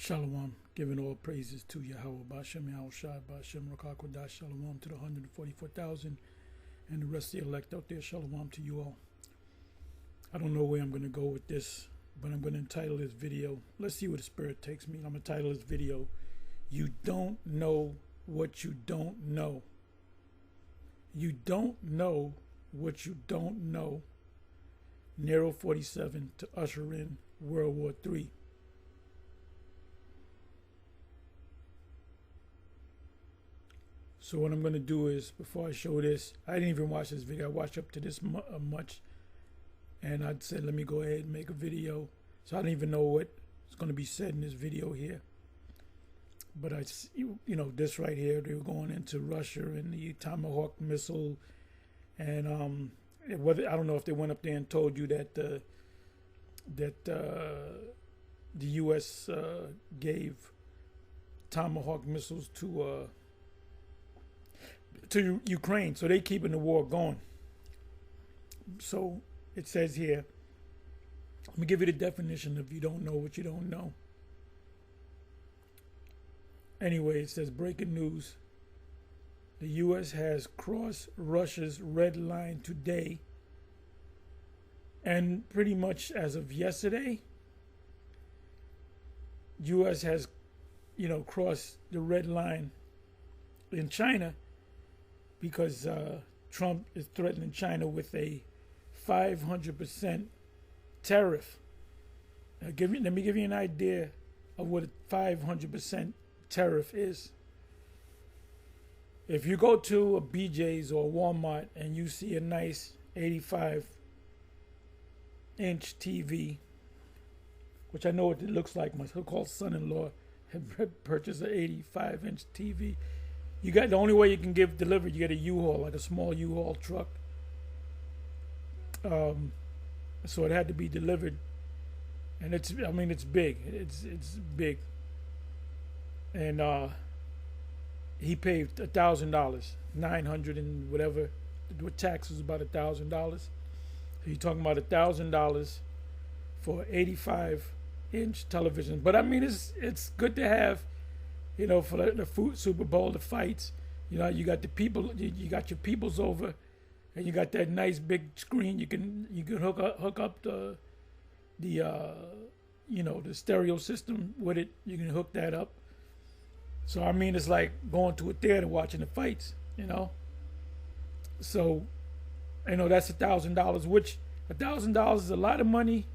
Shalom, giving all praises to Yahweh Bashem, Yahushai Bashem, Rakakwadash, Shalom to the 144,000 and the rest of the elect out there. Shalom to you all. I don't know where I'm going to go with this, but I'm going to entitle this video. Let's see where the Spirit takes me. I'm going to title this video, You Don't Know What You Don't Know. You don't know what you don't know. Nero 47 to usher in World War III. So what I'm going to do is, before I show this, I didn't even watch this video. I watched up to this much. And I said, let me go ahead and make a video. So I don't even know what is going to be said in this video here. But this right here, they were going into Russia and the Tomahawk missile. And whether I don't know if they went up there and told you that the U.S. gave Tomahawk missiles to Ukraine, so they keeping the war going. So it says here, let me give you the definition of you don't know what you don't know. Anyway, it says breaking news. The U.S. has crossed Russia's red line today, and pretty much as of yesterday, U.S. has, crossed the red line in China because Trump is threatening China with a 500% tariff. Let me give you an idea of what a 500% tariff is. If you go to a BJ's or a Walmart and you see a nice 85-inch TV, which I know what it looks like, my so-called son-in-law had purchased an 85-inch TV. You got the only way you can give delivered, you get a U-Haul, like a small U-Haul truck. So it had to be delivered, and it's big. It's big, and he paid $1,000, 900 and whatever. With tax was about $1,000. So you're talking about $1,000 for 85-inch television. But it's good to have, for the Super Bowl, the fights. You got the people, you got your peoples over, and you got that nice big screen. You can hook up the stereo system with it. You can hook that up. So it's like going to a theater watching the fights, So, that's $1,000, which $1,000 is a lot of money,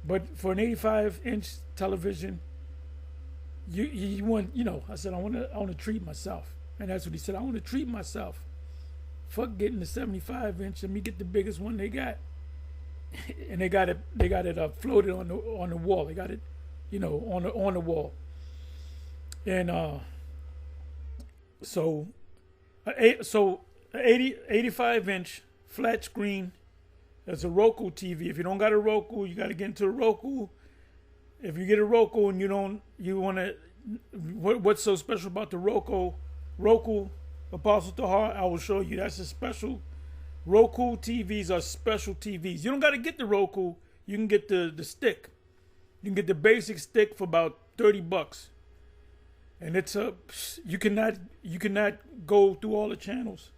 but for an 85-inch television, you want, I said I want to treat myself, and that's what he said. I want to treat myself. Fuck getting the 75-inch. Let me get the biggest one they got, and they got it floated on the wall. They got it, on the wall. And so 85-inch flat screen. There's a Roku TV. If you don't got a Roku, you got to get into a Roku. If you get a Roku and what's so special about the Roku, Apostle Tahar, I will show you. That's a special. Roku TVs are special TVs. You don't got to get the Roku. You can get the stick. You can get the basic stick for about $30. And it's you cannot go through all the channels.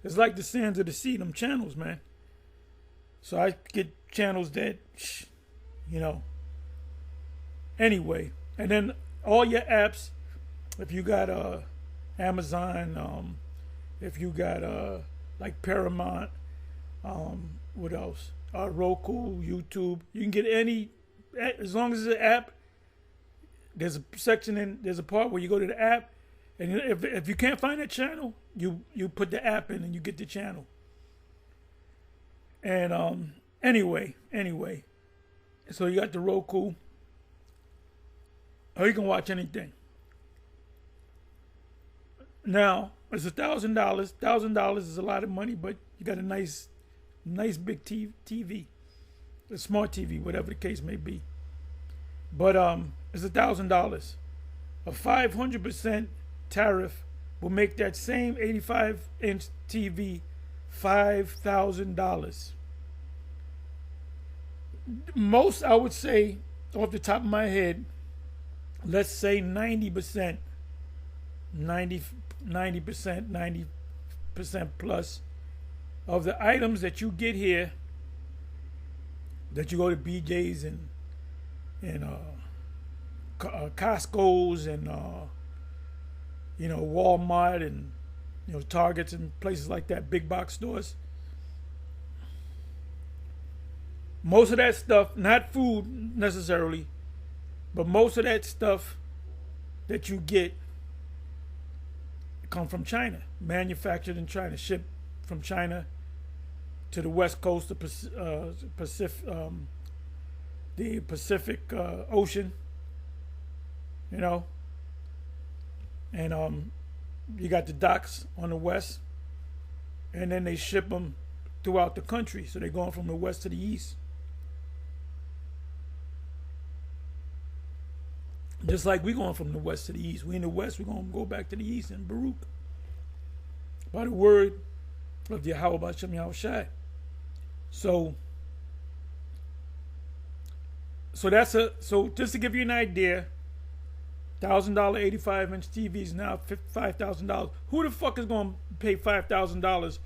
It's like the sands of the sea, them channels, man. So I get channels that, Anyway, and then all your apps, if you got Amazon, if you got like Paramount, what else? Roku, YouTube. You can get any, as long as it's an app. There's a section there's a part where you go to the app, and if you can't find that channel, you put the app in and you get the channel. And anyway, so you got the Roku. Or you can watch anything. Now it's $1,000. $1,000 is a lot of money, but you got a nice big TV, a smart TV, whatever the case may be. But it's $1,000. A 500% tariff will make that same 85-inch TV $5,000. Most, I would say, off the top of my head, let's say 90%, 90% plus of the items that you get here, that you go to BJ's and Costco's and Walmart and Targets and places like that, big box stores. Most of that stuff, not food necessarily, but most of that stuff that you get come from China, manufactured in China, shipped from China to the west coast of the Pacific Ocean, and you got the docks on the west, and then they ship them throughout the country, so they're going from the west to the east. Just like we're going from the west to the east. We in the west, we're going to go back to the east in Baruch. By the word of the Yahweh B'Shem Yahushai. So just to give you an idea, $1,000 85-inch TVs now $5,000. Who the fuck is going to pay $5,000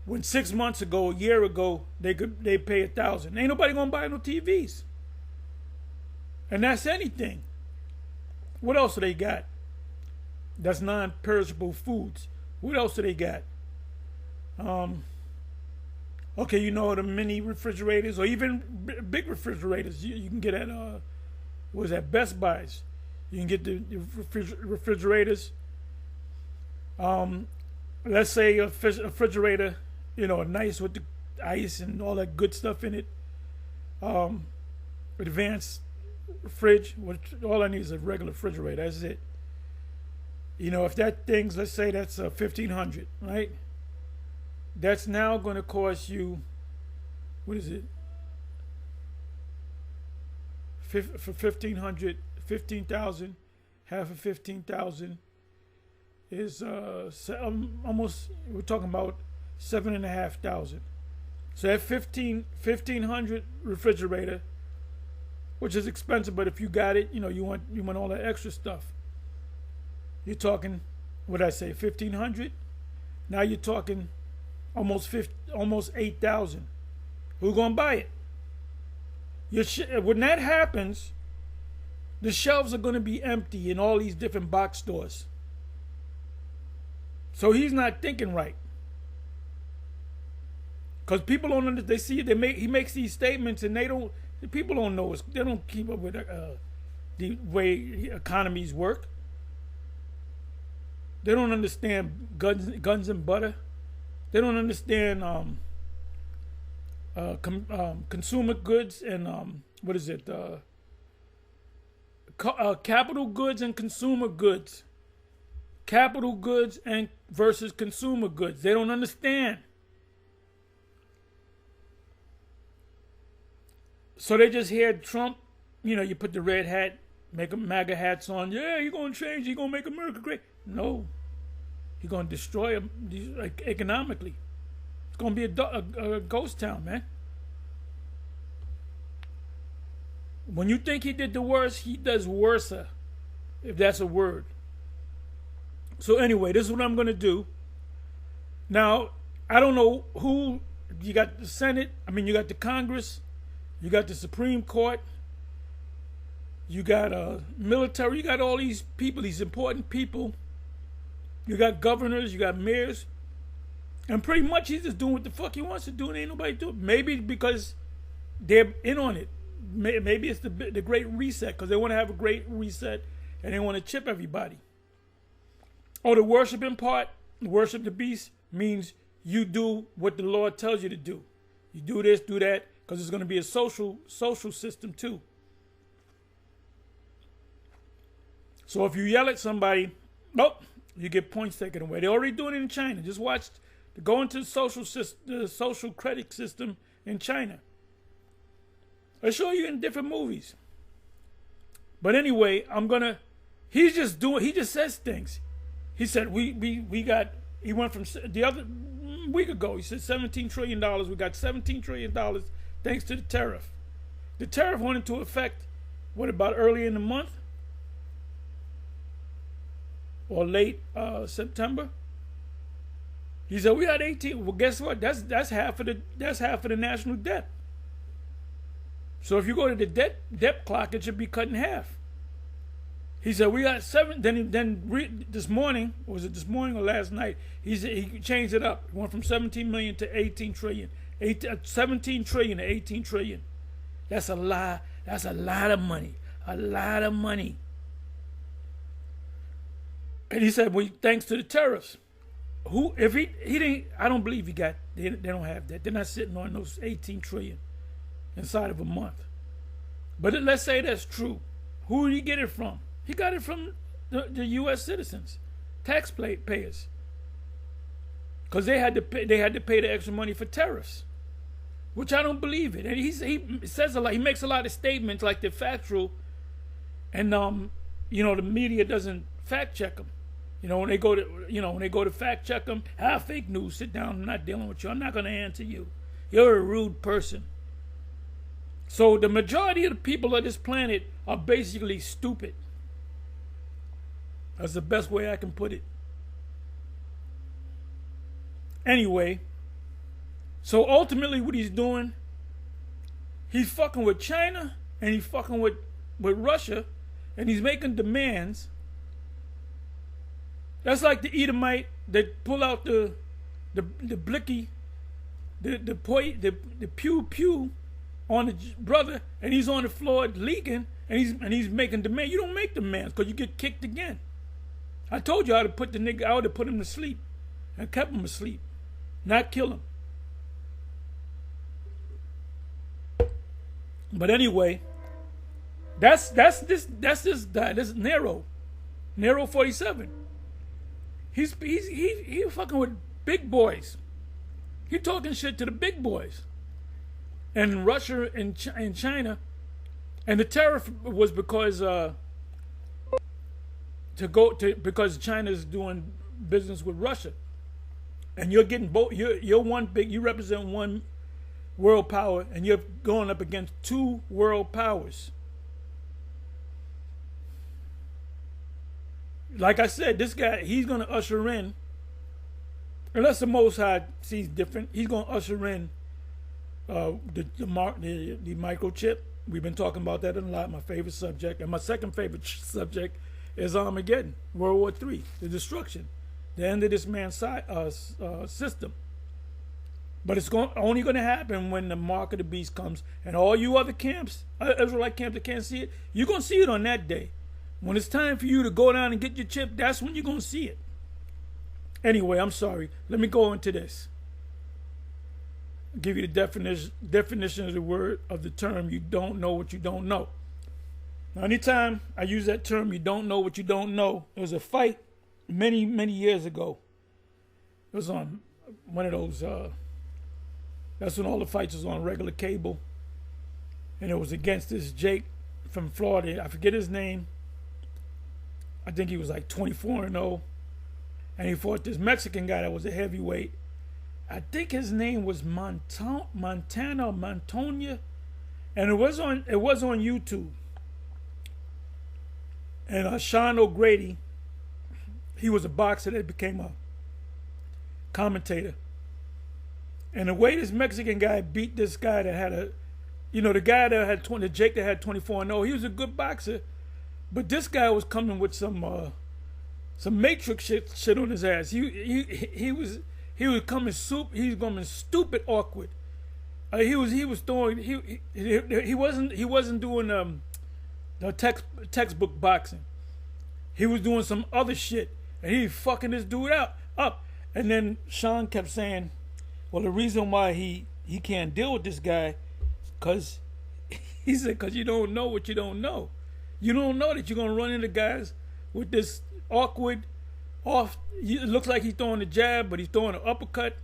when 6 months ago, a year ago, they pay $1,000? Ain't nobody going to buy no TVs. And that's anything. What else do they got? That's non-perishable foods. What else do they got? Okay, the mini refrigerators or even big refrigerators you can get at Best Buys. You can get the refrigerators. Let's say a refrigerator, nice with the ice and all that good stuff in it. Advanced fridge, which all I need is a regular refrigerator. That's it. If that thing's, let's say that's $1,500, right? That's now going to cost you, what is it? For $1,500, $15,000, half of $15,000 is almost. We're talking about $7,500. So that $1,500 refrigerator, which is expensive, but if you got it, you want all that extra stuff. You're talking, what I say, $1,500. Now you're talking almost $8,000. Who's gonna buy it? When that happens, the shelves are gonna be empty in all these different box stores. So he's not thinking right. Because people don't understand. They see it. He makes these statements, and people don't know. They don't keep up with the way economies work. They don't understand guns and butter. They don't understand consumer goods and what is it? Capital goods and consumer goods. Capital goods and versus consumer goods. They don't understand. So they just hear Trump, you put the red hat, make MAGA hats on. Yeah, you're going to change. You're going to make America great. No. You're going to destroy them economically. It's going to be a ghost town, man. When you think he did the worst, he does worser, if that's a word. So anyway, this is what I'm going to do. Now, I don't know who, you got the Senate, you got the Congress, you got the Supreme Court, you got military, you got all these people, these important people. You got governors, you got mayors. And pretty much he's just doing what the fuck he wants to do and ain't nobody doing it. Maybe because they're in on it. Maybe it's the great reset because they want to have a great reset and they want to chip everybody. Oh, the worshiping part, worship the beast, means you do what the Lord tells you to do. You do this, do that, because it's going to be a social system too. So if you yell at somebody, you get points taken away. They're already doing it in China. Just watch, go into the social credit system in China. I show you in different movies. But anyway, he just says things. He said he went from the other week ago, he said $17 trillion. We got $17 trillion thanks to the tariff. The tariff went into effect, about early in the month? or late September. He said we had 18. Well, guess what? That's half of the national debt. So if you go to the debt clock, it should be cut in half. He said we got 7. Then this morning, was it this morning or last night? He changed it up. It went from 17 million to 18 trillion. 17 trillion to 18 trillion. That's a lot. That's a lot of money. A lot of money. And he said, well, thanks to the tariffs. Who, if he didn't, I don't believe he got, they don't have that. They're not sitting on those 18 trillion inside of a month. But let's say that's true. Who did he get it from? He got it from the U.S. citizens, taxpayers. Because they had to pay the extra money for tariffs, which I don't believe it. And he says a lot. He makes a lot of statements like they're factual, and the media doesn't fact check them. When they go to fact check them, fake news. Sit down. I'm not dealing with you. I'm not going to answer you. You're a rude person. So the majority of the people of this planet are basically stupid. That's the best way I can put it. Anyway, so ultimately what he's doing, he's fucking with China and he's fucking with Russia, and he's making demands. That's like the Edomite that pull out the blicky, the pew pew on the brother, and he's on the floor leaking, and he's making demands. You don't make demands because you get kicked again. I told you I would have put him to sleep and kept him asleep, not kill him. But anyway, that's this guy. This is Nero 47. He's fucking with big boys. He talking shit to the big boys. And Russia and China, and the tariff was because because China's doing business with Russia, and you're getting both. You represent one world power, and you're going up against two world powers. Like I said, this guy, he's going to usher in, unless the Most High sees different, he's going to usher in the microchip. We've been talking about that a lot. My favorite subject, and my second favorite subject is Armageddon, World War III, the destruction, the end of this man's system. But it's only going to happen when the mark of the beast comes, and all you other camps, Israelite camps that can't see it, you're going to see it on that day. When it's time for you to go down and get your chip, that's when you're going to see it. Anyway, I'm sorry. Let me go into this. I'll give you the definition of the word, of the term, you don't know what you don't know. Now, anytime I use that term, you don't know what you don't know, there was a fight many, many years ago. It was on one of those, that's when all the fights was on regular cable. And it was against this Jake from Florida. I forget his name. I think he was like 24-0. And he fought this Mexican guy that was a heavyweight. I think his name was Montoya. And it was on YouTube. And Sean O'Grady, he was a boxer that became a commentator. And the way this Mexican guy beat this guy that had the guy that had the Jake that had 24-0, he was a good boxer. But this guy was coming with some Matrix shit on his ass. He was coming stupid awkward. He wasn't doing the textbook boxing. He was doing some other shit, and he fucking this dude up. And then Sean kept saying, well, the reason why he can't deal with this guy, because he said, because you don't know what you don't know. You don't know that you're going to run into guys with this awkward, it looks like he's throwing a jab, but he's throwing an uppercut.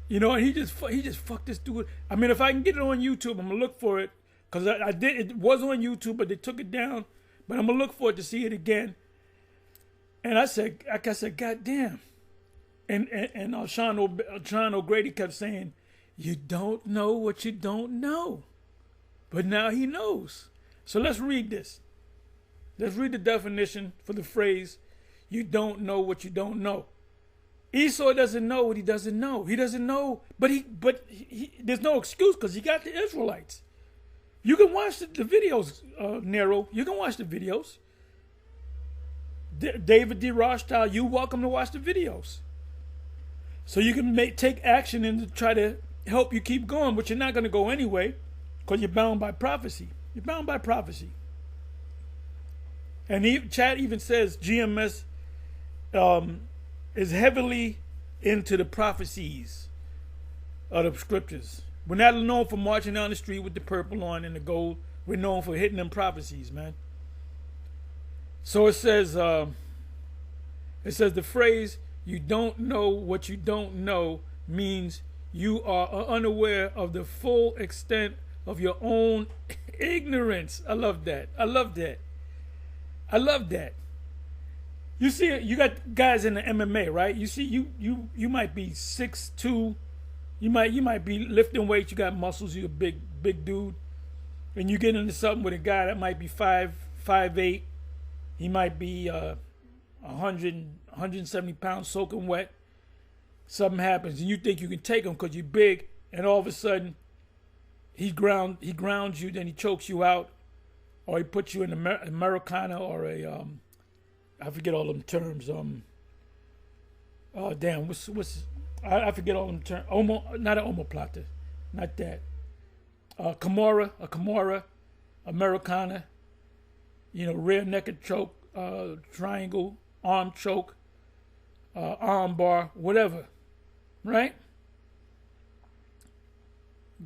And he just fucked this dude. I mean, if I can get it on YouTube, I'm going to look for it. Because it was on YouTube, but they took it down. But I'm going to look for it to see it again. And I said, God damn. And Sean O'Grady kept saying, you don't know what you don't know. But now he knows. So let's read this. Let's read the definition for the phrase, you don't know what you don't know. Esau doesn't know what he doesn't know. He doesn't know, but there's no excuse because he got the Israelites. You can watch the videos, Nero. You can watch the videos. David D. Rothschild, you're welcome to watch the videos. So you can take action and try to help you keep going, but you're not going to go anyway because you're bound by prophecy. You're bound by prophecy. And Chad even says GMS is heavily into the prophecies of the scriptures. We're not known for marching down the street with the purple on and the gold. We're known for hitting them prophecies, man. So it says the phrase, you don't know what you don't know, means you are unaware of the full extent of your own ignorance. I love that. I love that. I love that. You see, you got guys in the MMA, right? You see, you might be 6'2", you might be lifting weights. You got muscles. You're a big dude, and you get into something with a guy that might be 5'8". He might be 170 pounds, soaking wet. Something happens, and you think you can take him because you're big, and all of a sudden, he grounds you, then he chokes you out, or he puts you in Americana or a I forget all them terms. I forget all them terms. Not an omoplata, not that. Kimura, Americana. Rear naked choke, triangle, arm choke, arm bar, whatever, right?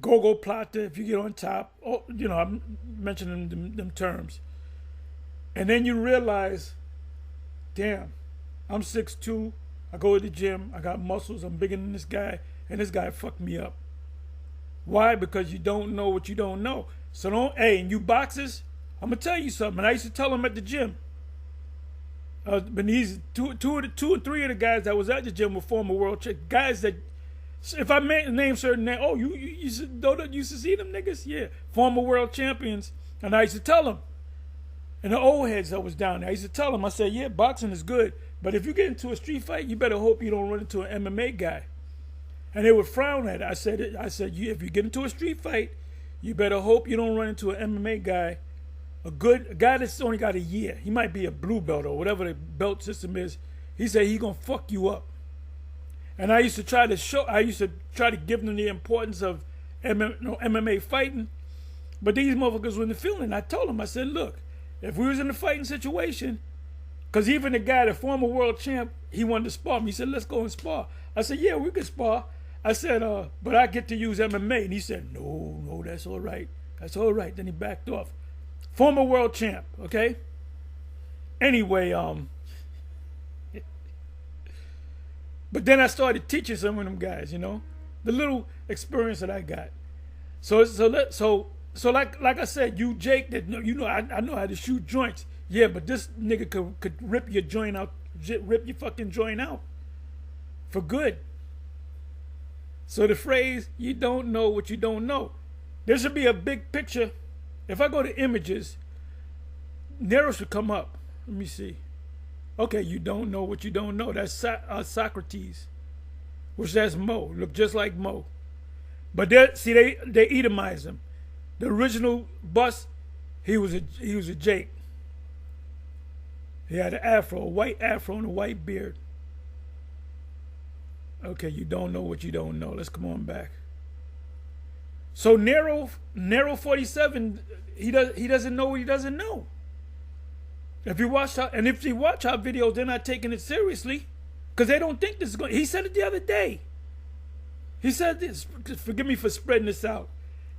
Go-go plata if you get on top. Oh, I'm mentioning them terms. And then you realize, damn, I'm 6'2", I go to the gym, I got muscles, I'm bigger than this guy, and this guy fucked me up. Why? Because you don't know what you don't know. So and you boxers, I'm going to tell you something. I used to tell them at the gym. But these two or three of the guys that was at the gym were former world guys that, if I name certain names, you used to see them niggas? Yeah. Former world champions. And I used to tell them. And the old heads that was down there, I used to tell them, I said, yeah, boxing is good. But if you get into a street fight, you better hope you don't run into an MMA guy. And they would frown at it. I said, if you get into a street fight, you better hope you don't run into an MMA guy. A guy that's only got a year. He might be a blue belt or whatever the belt system is. He said he's going to fuck you up. And I used to try to give them the importance of MMA fighting. But these motherfuckers wasn't feeling it. I told them, I said, look, if we was in a fighting situation, because even the guy, the former world champ, he wanted to spar me. He said, let's go and spar. I said, yeah, we could spar. I said, but I get to use MMA. And he said, no, that's all right. That's all right. Then he backed off. Former world champ, okay? Anyway, but then I started teaching some of them guys, the little experience that I got. So like I said, you Jake, that I know how to shoot joints. Yeah, but this nigga could rip your joint out, rip your fucking joint out for good. So the phrase, you don't know what you don't know. There should be a big picture. If I go to images, Nero should come up. Let me see. Okay, you don't know what you don't know. That's Socrates, which that's Mo. Look just like Mo. But they Edomize him. The original bust, he was a Jake. He had an afro, a white afro and a white beard. Okay, you don't know what you don't know. Let's come on back. So Nero 47, he doesn't know what he doesn't know. If you watch our videos, they're not taking it seriously because they don't think this is going. He said it the other day. He said this. Forgive me for spreading this out.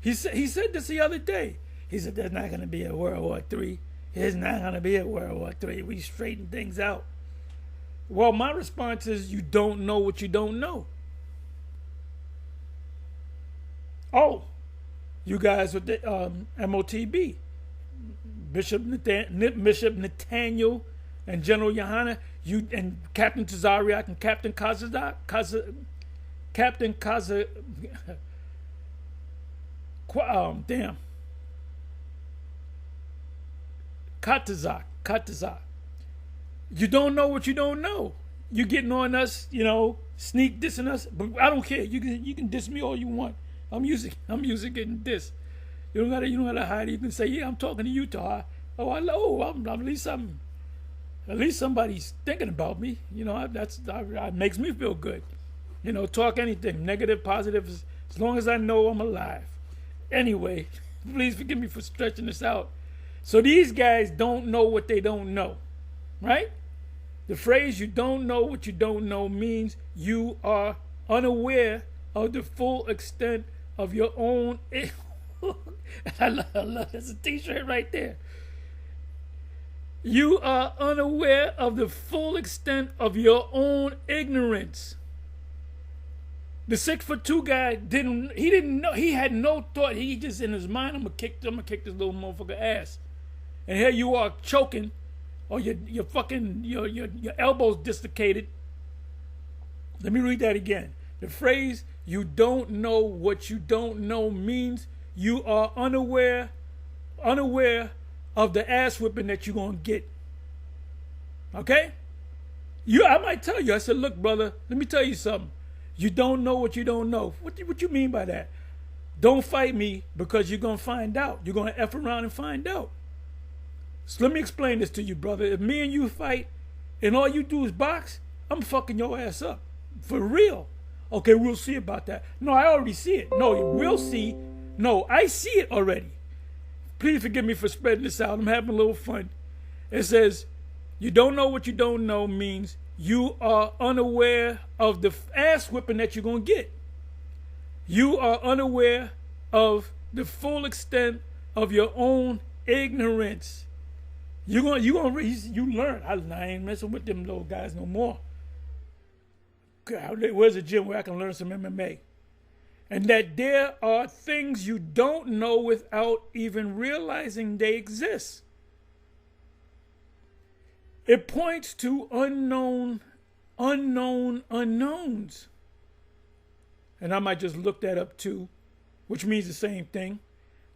He said this the other day. He said there's not going to be a World War III. There's not going to be a World War III. We straighten things out. Well, my response is you don't know what you don't know. Oh, you guys with the MOTB, Bishop Nathaniel and General Yohana, you and Captain Tazariak and Captain Kazazak, Katazak. You don't know what you don't know. You getting on us, sneak dissing us, but I don't care. You can diss me all you want. I'm used to getting dissed. You don't gotta hide it. You can say, yeah, I'm talking to you, Tar. At least somebody's thinking about me. That makes me feel good. Talk anything, negative, positive, as long as I know I'm alive. Anyway, please forgive me for stretching this out. So these guys don't know what they don't know, right? The phrase "you don't know what you don't know" means you are unaware of the full extent of your own. I love that's a t-shirt right there. You are unaware of the full extent of your own ignorance. The 6'2" guy didn't know. He had no thought. He just in his mind, I'm gonna kick this little motherfucker ass. And here you are choking, or your fucking your elbows dislocated. Let me read that again. The phrase "you don't know what you don't know" means you are unaware of the ass whipping that you're gonna get. Okay? I might tell you. I said, look, brother, let me tell you something. You don't know what you don't know. What you mean by that? Don't fight me because you're gonna find out. You're gonna F around and find out. So let me explain this to you, brother. If me and you fight and all you do is box, I'm fucking your ass up. For real. Okay, we'll see about that. No, I already see it. No, we'll see. No, I see it already. Please forgive me for spreading this out. I'm having a little fun. It says, you don't know what you don't know means you are unaware of the ass whipping that you're going to get. You are unaware of the full extent of your own ignorance. You learn. I ain't messing with them little guys no more. God, where's a gym where I can learn some MMA? And that there are things you don't know without even realizing they exist. It points to unknowns. And I might just look that up too, which means the same thing,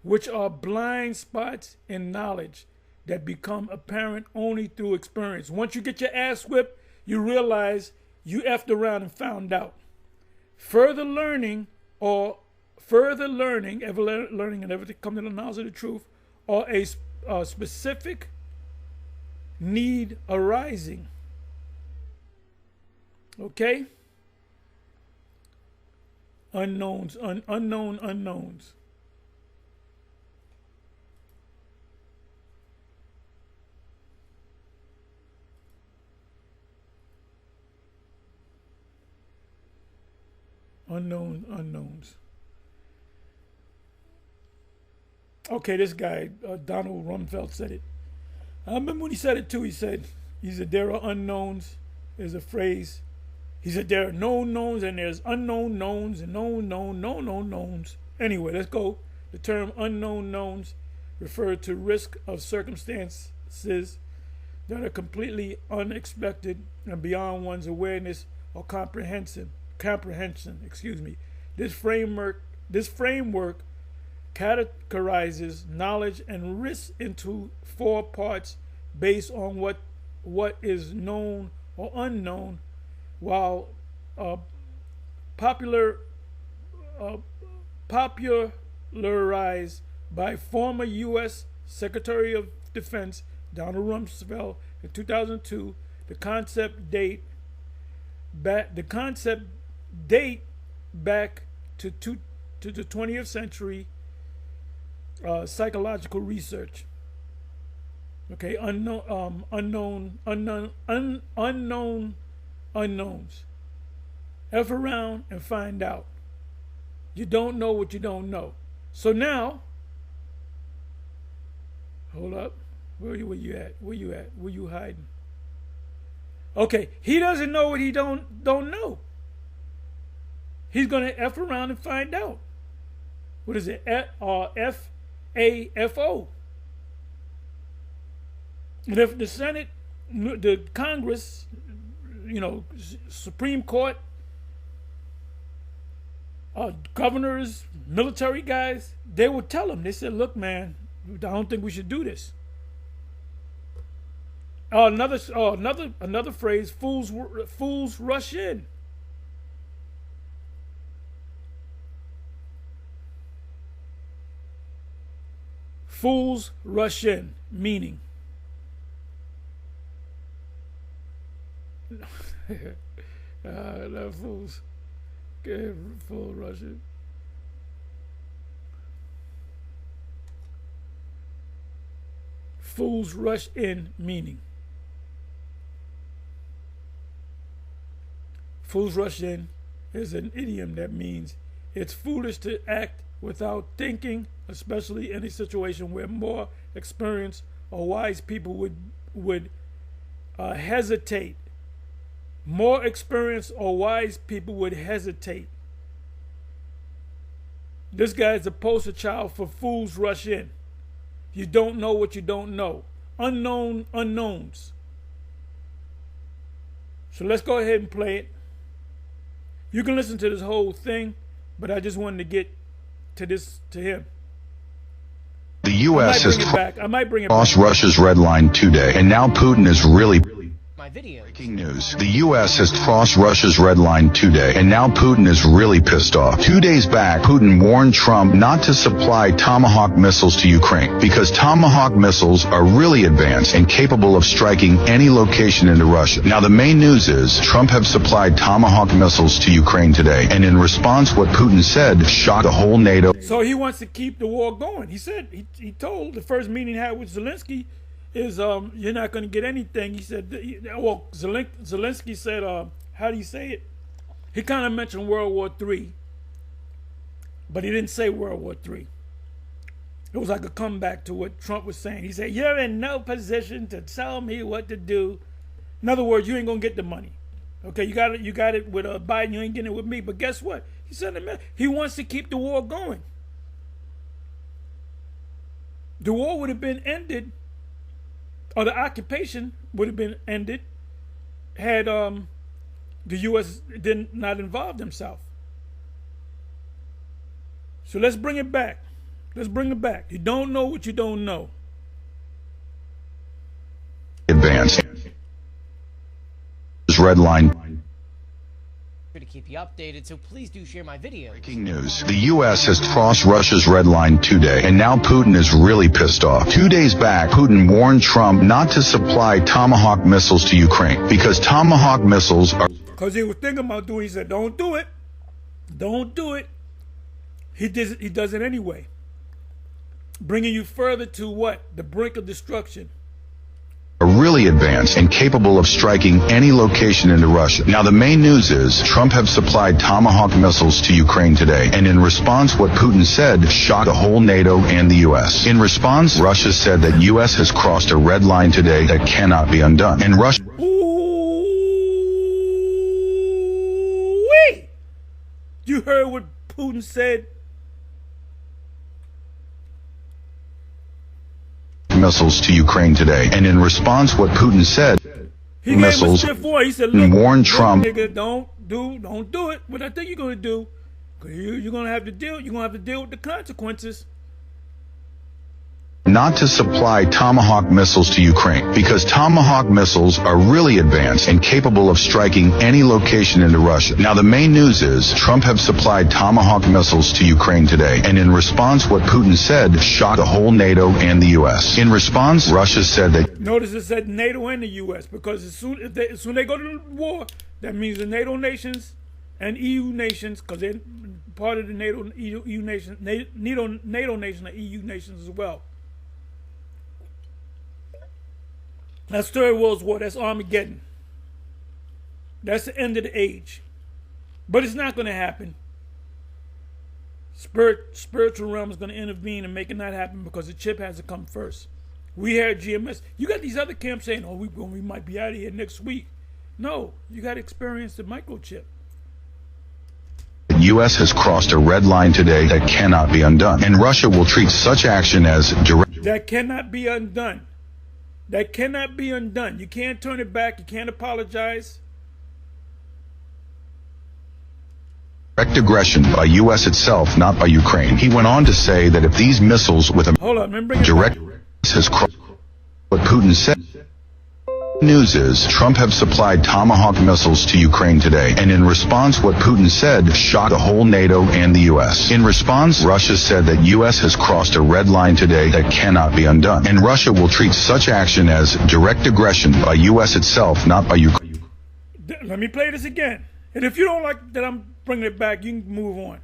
which are blind spots in knowledge that become apparent only through experience. Once you get your ass whipped, you realize you effed around and found out. Further learning, ever learning and ever to come to the knowledge of the truth, or a specific need arising. Okay? Unknowns, unknown unknowns. Unknown unknowns. Okay, this guy, Donald Rumsfeld, said it. I remember when he said it too. He said, there are unknowns. There's a phrase. He said there are known knowns and there's unknown knowns and known knowns. Anyway, let's go. The term unknown knowns refer to risk of circumstances that are completely unexpected and beyond one's awareness or comprehension. This framework categorizes knowledge and risk into 4 parts based on what is known or unknown, while popularized by former U.S. Secretary of Defense Donald Rumsfeld in 2002. The concept date back to the 20th century. Psychological research. Okay, unknowns. F around and find out. You don't know what you don't know. So now, hold up. Where you at? Where you hiding? Okay, he doesn't know what he don't know. He's gonna F around and find out. What is it? FAFO. And if the Senate, the Congress, Supreme Court, governors, military guys, they would tell him. They said, look, man, I don't think we should do this. Another phrase. Fools rush in. Fools rush in, meaning. The fools. Full rush in. Fools rush in, meaning. Fools rush in is an idiom that means it's foolish to act without thinking, especially in a situation where more experienced or wise people would hesitate. More experienced or wise people would hesitate. This guy is a poster child for fools rush in. You don't know what you don't know. Unknown unknowns. So let's go ahead and play it. You can listen to this whole thing, but I just wanted to get to him. The U.S. has crossed Russia's red line today, and now Putin is really... My video. Breaking news. The U.S. has crossed Russia's red line today, and now Putin is really pissed off. 2 days back, Putin warned Trump not to supply Tomahawk missiles to Ukraine because Tomahawk missiles are really advanced and capable of striking any location into Russia. Now, the main news is Trump have supplied Tomahawk missiles to Ukraine today, and in response, what Putin said shocked the whole NATO. So he wants to keep the war going. He said, he told the first meeting he had with Zelensky, is you're not going to get anything. He said, well, Zelensky said, how do you say it? He kind of mentioned World War III, but he didn't say World War III. It was like a comeback to what Trump was saying. He said, you're in no position to tell me what to do. In other words, you ain't going to get the money. Okay, you got it with Biden, you ain't getting it with me. But guess what? He said he wants to keep the war going. The war would have been ended, or the occupation would have been ended, had the U.S. did not involve themselves. So let's bring it back. Let's bring it back. You don't know what you don't know. Advance. Red line. To keep you updated, so please do share my video. Breaking news. The U.S. has crossed Russia's red line today, and now Putin is really pissed off. 2 days back, Putin warned Trump not to supply Tomahawk missiles to Ukraine because Tomahawk missiles are... Because he was thinking about doing it. He said, don't do it. Don't do it. He does it anyway. Bringing you further to what? The brink of destruction. Are really advanced and capable of striking any location into Russia. Now, the main news is Trump have supplied Tomahawk missiles to Ukraine today, and in response, what Putin said shocked the whole NATO and the U.S. In response, Russia said that U.S. has crossed a red line today that cannot be undone. And Russia... Ooh-wee! You heard what Putin said? Missiles to Ukraine today, and in response, what Putin said, he missiles, gave a for. He said, look, warned Trump, nigga, don't do it. What I think you're gonna do, you're gonna have to deal with the consequences. Not to supply Tomahawk missiles to Ukraine because Tomahawk missiles are really advanced and capable of striking any location into Russia. Now, the main news is Trump have supplied Tomahawk missiles to Ukraine today, and in response, what Putin said shocked the whole NATO and the U.S. In response, Russia said that... Notice it said NATO and the U.S. because as soon as they go to war, that means the NATO nations and EU nations, because they're part of the NATO nations, NATO nation and EU nations as well. That's Third World War. That's Armageddon. That's the end of the age. But it's not going to happen. Spiritual realm is going to intervene and make it not happen because the chip has to come first. We had GMS. You got these other camps saying, oh, we might be out of here next week. No, you got to experience the microchip. The U.S. has crossed a red line today that cannot be undone, and Russia will treat such action as direct... That cannot be undone. That cannot be undone. You can't turn it back. You can't apologize. Direct aggression by U.S. itself, not by Ukraine. He went on to say that if these missiles with a hold on, direct has crossed what Putin said. News is Trump have supplied Tomahawk missiles to Ukraine today, and in response what Putin said shocked the whole NATO and the U.S. In response, Russia said that U.S. has crossed a red line today that cannot be undone, and Russia will treat such action as direct aggression by U.S. itself, not by Ukraine. Let me play this again, and if you don't like that I'm bringing it back, you can move on.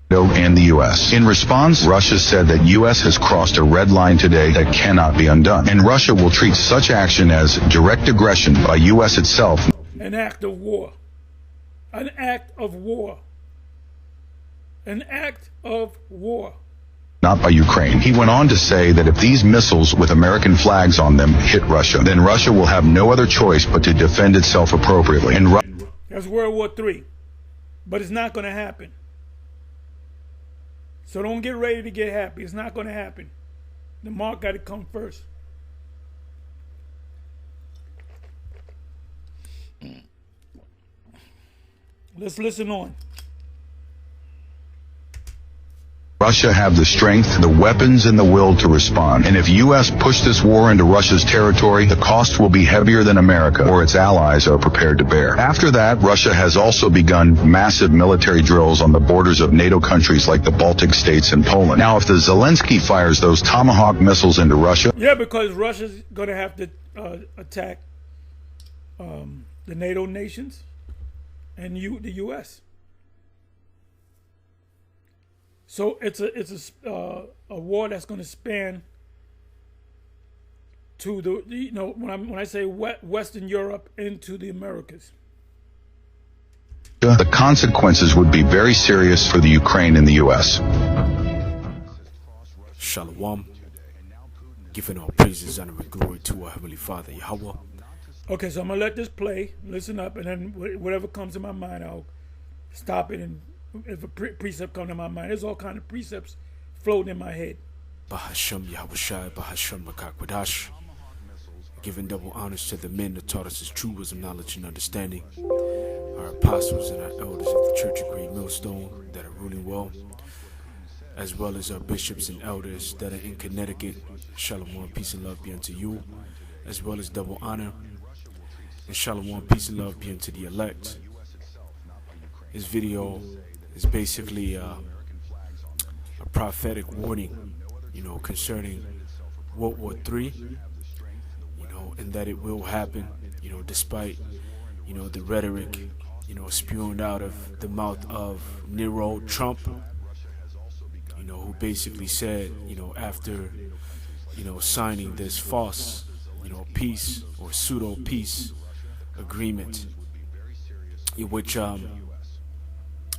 And the U.S. In response, Russia said that U.S. has crossed a red line today that cannot be undone, and Russia will treat such action as direct aggression by U.S. itself. An act of war. An act of war. An act of war. Not by Ukraine. He went on to say that if these missiles with American flags on them hit Russia, then Russia will have no other choice but to defend itself appropriately. And that's World War III. But it's not going to happen. So don't get ready to get happy. It's not going to happen. The mark got to come first. Let's listen on. Russia have the strength, the weapons, and the will to respond. And if U.S. push this war into Russia's territory, the cost will be heavier than America or its allies are prepared to bear. After that, Russia has also begun massive military drills on the borders of NATO countries like the Baltic states and Poland. Now, if the Zelensky fires those Tomahawk missiles into Russia... Yeah, because Russia's going to have to attack the NATO nations and the U.S. So it's a war that's going to span to the when I say Western Europe into the Americas. The consequences would be very serious for the Ukraine and the U.S. Shalom. Giving all praises, honor, and glory to our Heavenly Father, Yahweh. Okay, so I'm going to let this play, listen up, and then whatever comes to my mind, I'll stop it. And if a precept comes to my mind, there's all kind of precepts floating in my head. Bahasham Yahushai, Bahasham Makakwadash. Giving double honors to the men that taught us his true wisdom, knowledge, and understanding. Our apostles and our elders of the Church of Great Millstone that are ruling well, as well as our bishops and elders that are in Connecticut. Shalom, peace and love be unto you, as well as double honor. And shalom, peace and love be unto the elect. This video is basically a prophetic warning, concerning World War III, and that it will happen, despite, the rhetoric, spewing out of the mouth of Nero, Trump, who basically said, after, signing this false, peace or pseudo-peace agreement, in which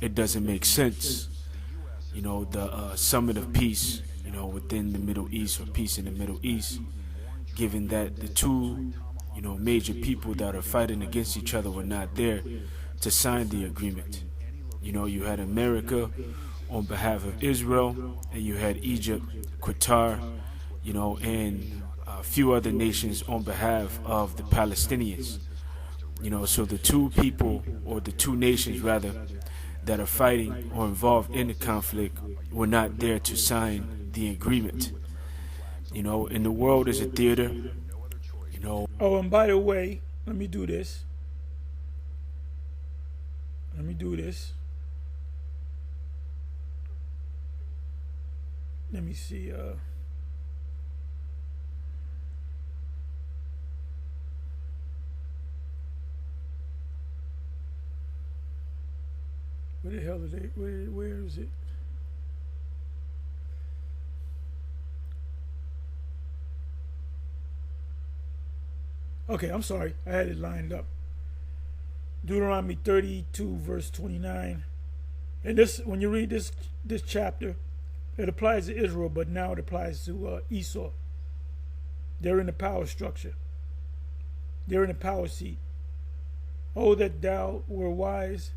it doesn't make sense, the summit of peace, within the Middle East, or peace in the Middle East, given that the two, major people that are fighting against each other were not there to sign the agreement. You had America on behalf of Israel, and you had Egypt, Qatar, and a few other nations on behalf of the Palestinians. So the two people, or the two nations rather, that are fighting or involved in the conflict were not there to sign the agreement. And the world is a theater, Oh, and by the way, let me do this. Let me see. Where the hell are they? Where is it? Okay, I'm sorry. I had it lined up. Deuteronomy 32, verse 29. And this, when you read this chapter, it applies to Israel, but now it applies to Esau. They're in the power structure. They're in the power seat. Oh, that thou were wise,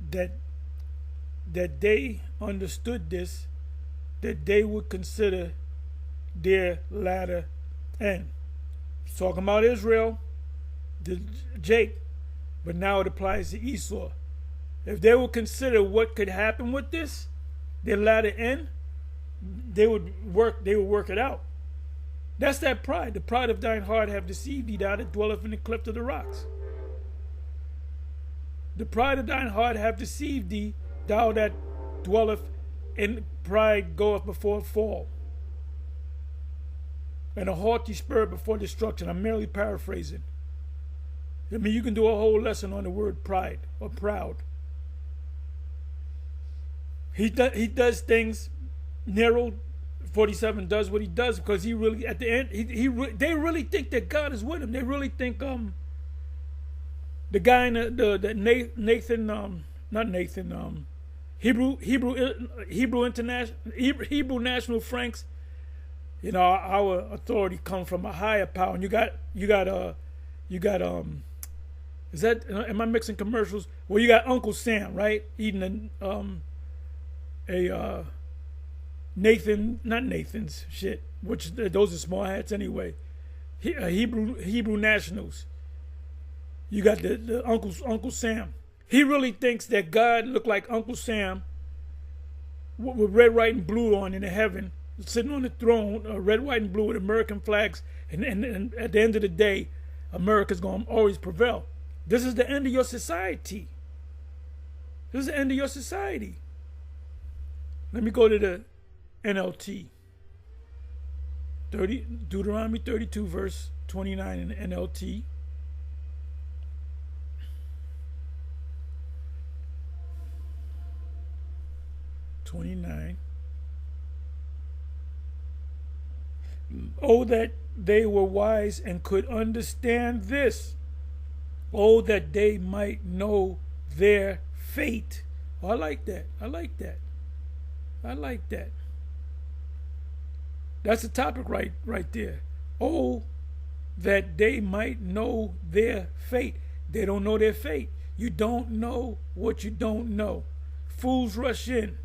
that they understood this, that they would consider their latter end. It's talking about Israel, Jake, but now it applies to Esau. If they would consider what could happen with this, their latter end, they would work it out. That's that pride. The pride of thine heart have deceived thee, thou that dwelleth in the cleft of the rocks. The pride of thine heart have deceived thee, thou that dwelleth in pride goeth before a fall, and a haughty spirit before destruction. I'm merely paraphrasing. I mean, you can do a whole lesson on the word pride or proud. He does things. Nero 47 does what he does because he really, at the end, they really think that God is with him. They really think the guy in the Nathan not Nathan Hebrew National Franks. You know, our authority comes from a higher power, and you got is that, am I mixing commercials? Well, you got Uncle Sam, right, eating a not Nathan's shit, which those are small hats anyway. Hebrew Nationals. You got the Uncle Sam. He really thinks that God looked like Uncle Sam with red, white, and blue on in the heaven, sitting on the throne, red, white, and blue with American flags, and at the end of the day, America's going to always prevail. This is the end of your society. This is the end of your society. Let me go to the NLT. Deuteronomy 32, verse 29 in the NLT. Oh, that they were wise and could understand this. Oh, that they might know their fate. Oh, I like that. I like that. I like that. That's the topic right there. Oh, that they might know their fate. They don't know their fate. You don't know what you don't know. Fools rush in.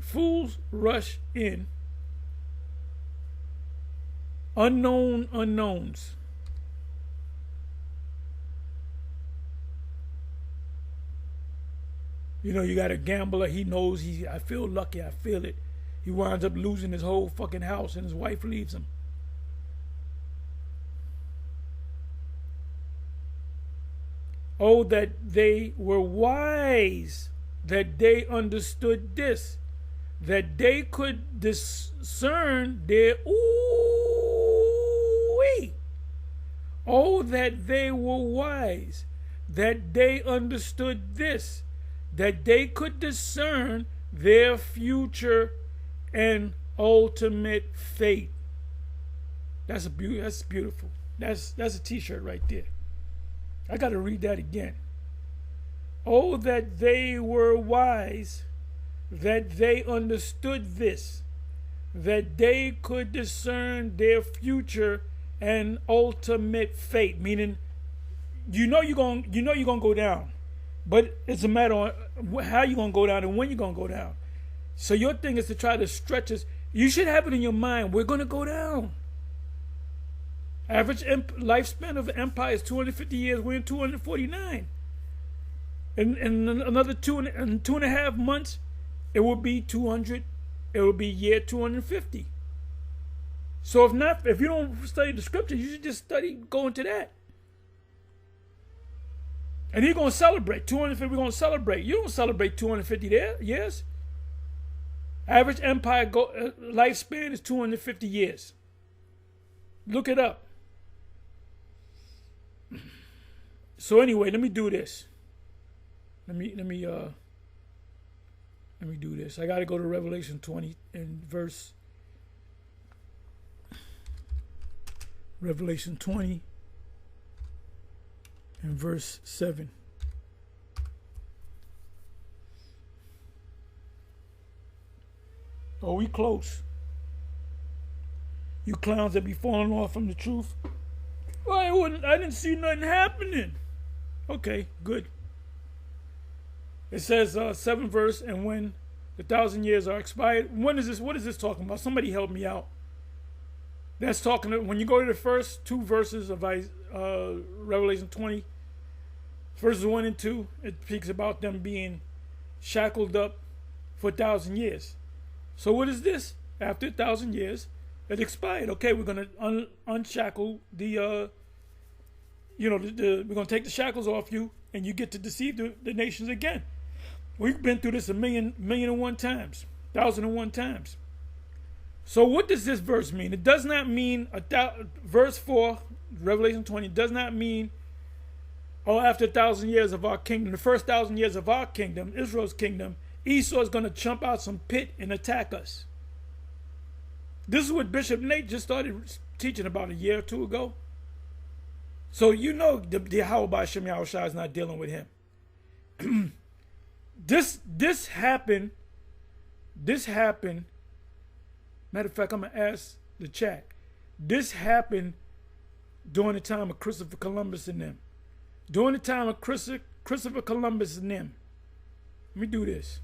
Fools rush in. Unknown unknowns. You know, you got a gambler, he knows I feel lucky, I feel it. He winds up losing his whole fucking house and his wife leaves him. Oh, that they were wise, that they understood this, that they could discern their ooh-wee. Oh, that they were wise, that they understood this, that they could discern their future and ultimate fate. That's beautiful. That's a t-shirt right there. I got to read that again. Oh, that they were wise, that they understood this, that they could discern their future and ultimate fate. Meaning, you know you're gonna go down, but it's a matter of how you're gonna go down and when you're gonna go down. So your thing is to try to stretch us. You should have it in your mind, we're gonna go down. Average lifespan of an empire is 250 years. We're in 249. In another 2.5 months, it will be 200. It will be year 250. So if you don't study the scriptures, you should just study going to that. And you're going to celebrate 250. We're going to celebrate. You don't celebrate 250 years. Average empire lifespan is 250 years. Look it up. So anyway, let me do this. Let me do this. I got to go to Revelation 20 and Revelation 20 and verse 7. Oh, we close. You clowns that be falling off from the truth. Well, I didn't see nothing happening. Okay, good. It says 7th verse, and when the 1,000 years are expired. When is this? What is this talking about? Somebody help me out. That's talking to, when you go to the first 2 verses of Revelation 20, verses 1 and 2, it speaks about them being shackled up for 1,000 years. So what is this? After 1,000 years, it expired. Okay, we're going to unshackle the, we're going to take the shackles off you, and you get to deceive the nations again. We've been through this a million and one times, 1,001 times. So what does this verse mean? It does not mean, verse 4, Revelation 20, does not mean, after 1,000 years of our kingdom, the first 1,000 years of our kingdom, Israel's kingdom, Esau is going to jump out some pit and attack us. This is what Bishop Nate just started teaching about a year or two ago. So the Yahweh Shem Yahushua is not dealing with him. This happened. Matter of fact, I'm going to ask the chat. This happened during the time of Christopher Columbus and them. During the time of Christopher Columbus and them. Let me do this.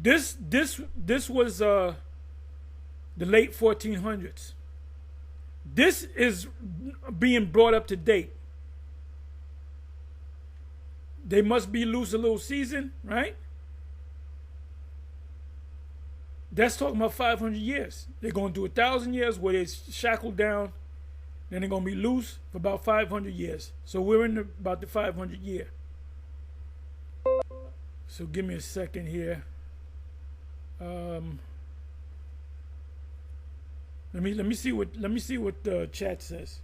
This was the late 1400s. This is being brought up to date. They must be loose a little season, right? That's talking about 500 years. They're going to do 1,000 years where they're shackled down. Then they're going to be loose for about 500 years. So we're in about the 500 year. So give me a second here. Let me see what the chat says.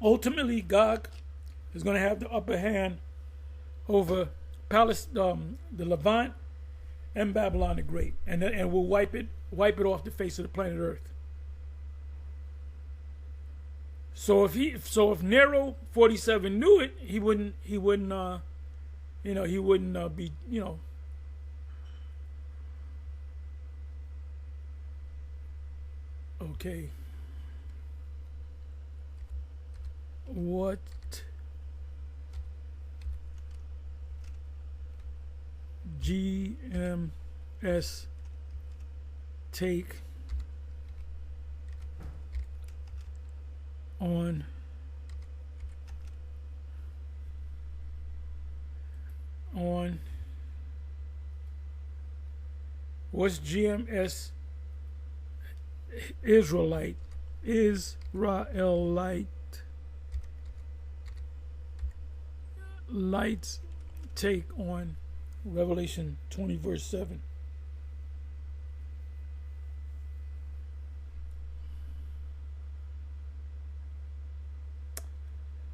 Ultimately, Gog is going to have the upper hand over Palestine, the Levant, and Babylon the Great, and will wipe it off the face of the planet Earth. So if Nero 47 knew it, he wouldn't be, okay. What GMS take on what's GMS Israelite Light's take on Revelation 20 verse 7.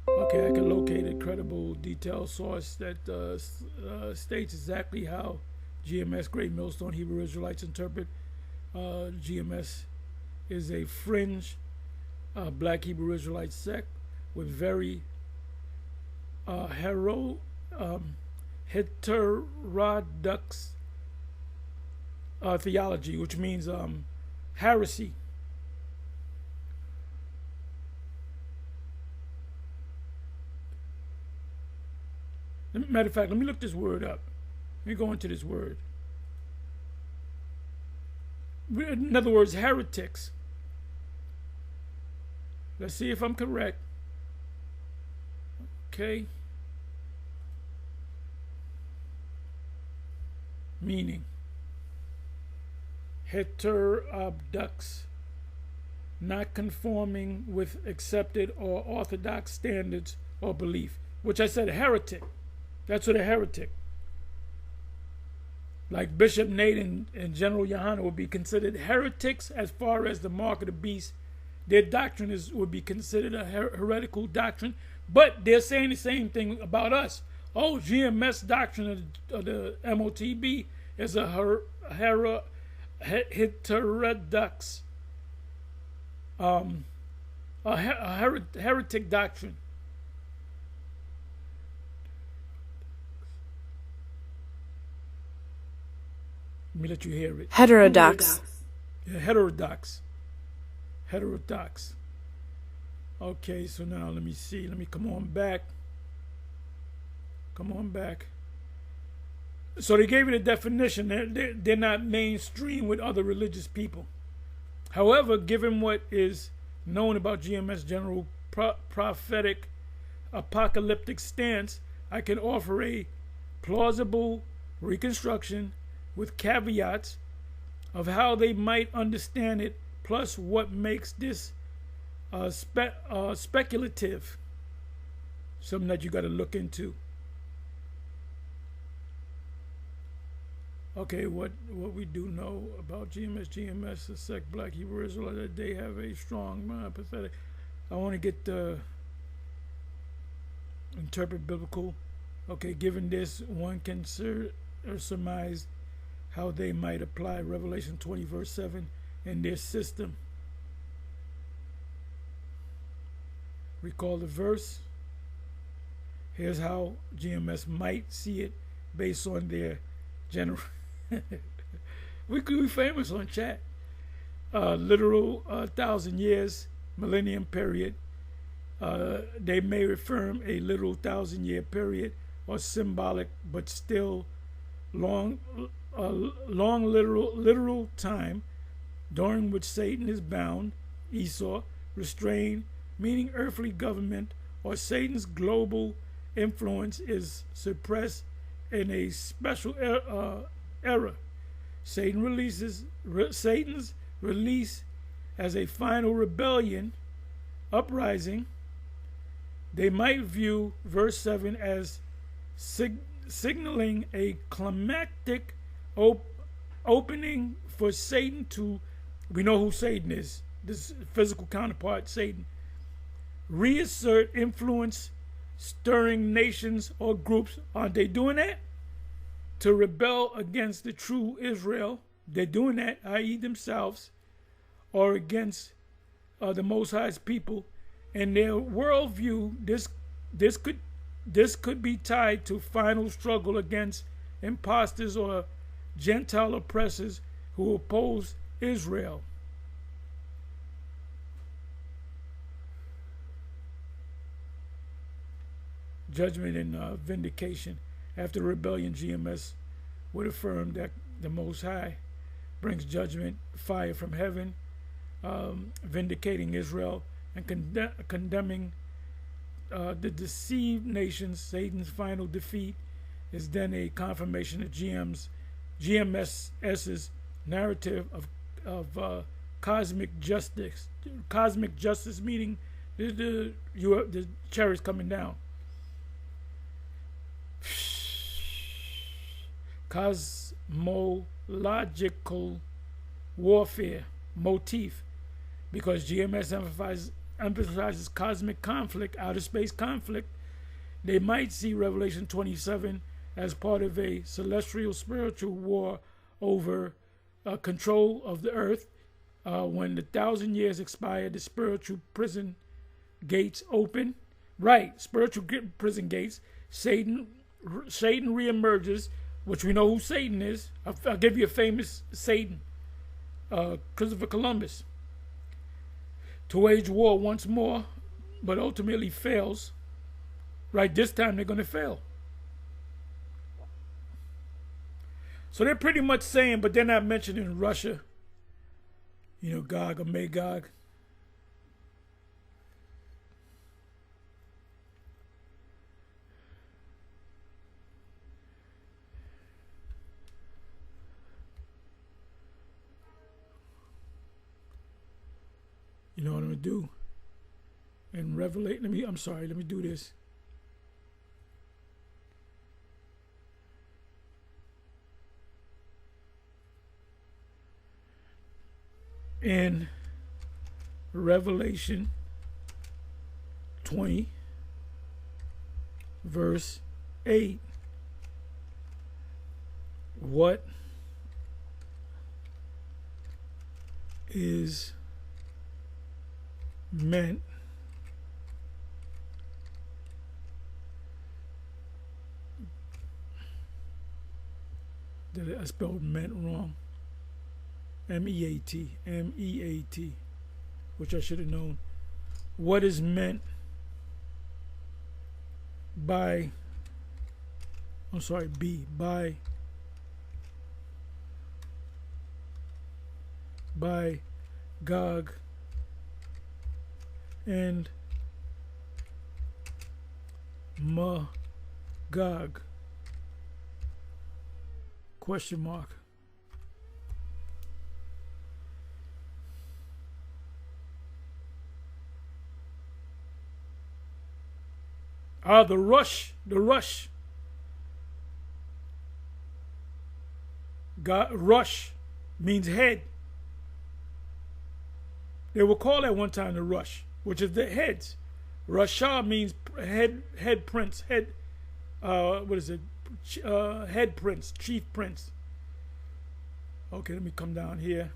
Okay, I can locate a credible, detailed source that states exactly how GMS Great Millstone Hebrew Israelites interpret. GMS is a fringe black Hebrew Israelite sect with very heterodox theology, which means heresy. Matter of fact, let me look this word up. Let me go into this word. In other words, heretics. Let's see if I'm correct. Okay. Meaning. Heterodox. Not conforming with accepted or orthodox standards or belief. Which I said a heretic. That's what a heretic. Like Bishop Nate and General Yohana would be considered heretics as far as the mark of the beast. Their doctrine would be considered a heretical doctrine, but they're saying the same thing about us. Oh, GMS doctrine of the MOTB is a heterodox, heretic doctrine. Let me let you hear it. Heterodox. Yeah, heterodox. Heterodox. Okay, so now let me see. Let me come on back. So they gave it a definition. They're not mainstream with other religious people. However, given what is known about GMS' general prophetic apocalyptic stance, I can offer a plausible reconstruction with caveats of how they might understand it, plus what makes this speculative. Something that you got to look into. Okay, what we do know about GMS, the sect Black Hebrew Israelite, that they have a strong mind, pathetic. I want to get the interpret biblical. Okay, given this, one can surmise how they might apply Revelation 20 verse 7 in their system. Recall the verse. Here's how GMS might see it based on their general. We could be famous on chat. Literal 1,000 years, millennium period. They may affirm a literal 1,000-year period or symbolic, but still long literal time during which Satan is bound, Esau, restrained, meaning earthly government or Satan's global influence is suppressed in a special era. Satan's release as a final rebellion, uprising. They might view verse 7 as signaling a climactic opening for Satan to, we know who Satan is, this physical counterpart, Satan, reassert influence, stirring nations or groups. Aren't they doing that? To rebel against the true Israel. They're doing that, i.e. themselves, or against the Most High's people. In their worldview, this could be tied to final struggle against impostors or Gentile oppressors who oppose Israel. Judgment and vindication. After rebellion, GMS would affirm that the Most High brings judgment, fire from heaven, vindicating Israel and condemning the deceived nations. Satan's final defeat is then a confirmation of GMS's narrative of cosmic justice. Cosmic justice meaning the chariots coming down. Cosmological warfare motif, because GMS emphasizes cosmic conflict, outer space conflict. They might see Revelation 27 as part of a celestial spiritual war over control of the earth. When the 1,000 years expire, the spiritual prison gates open. Right, spiritual prison gates. Satan reemerges, which we know who Satan is. I'll give you a famous Satan, Christopher Columbus, to wage war once more, but ultimately fails. Right, this time they're going to fail. So they're pretty much saying, but they're not mentioning Russia, Gog or Magog. You know what I'm going to do? And revelate, let me do this. In Revelation 20, verse 8, what is meant that I spelled meant wrong. M-E-A-T, which I should have known. What is meant by by Gog and Magog? Question mark. The rush. Rush means head. They were called at one time the rush, which is the heads. Rasha means head prince, head, what is it? Head prince, chief prince. Okay, let me come down here.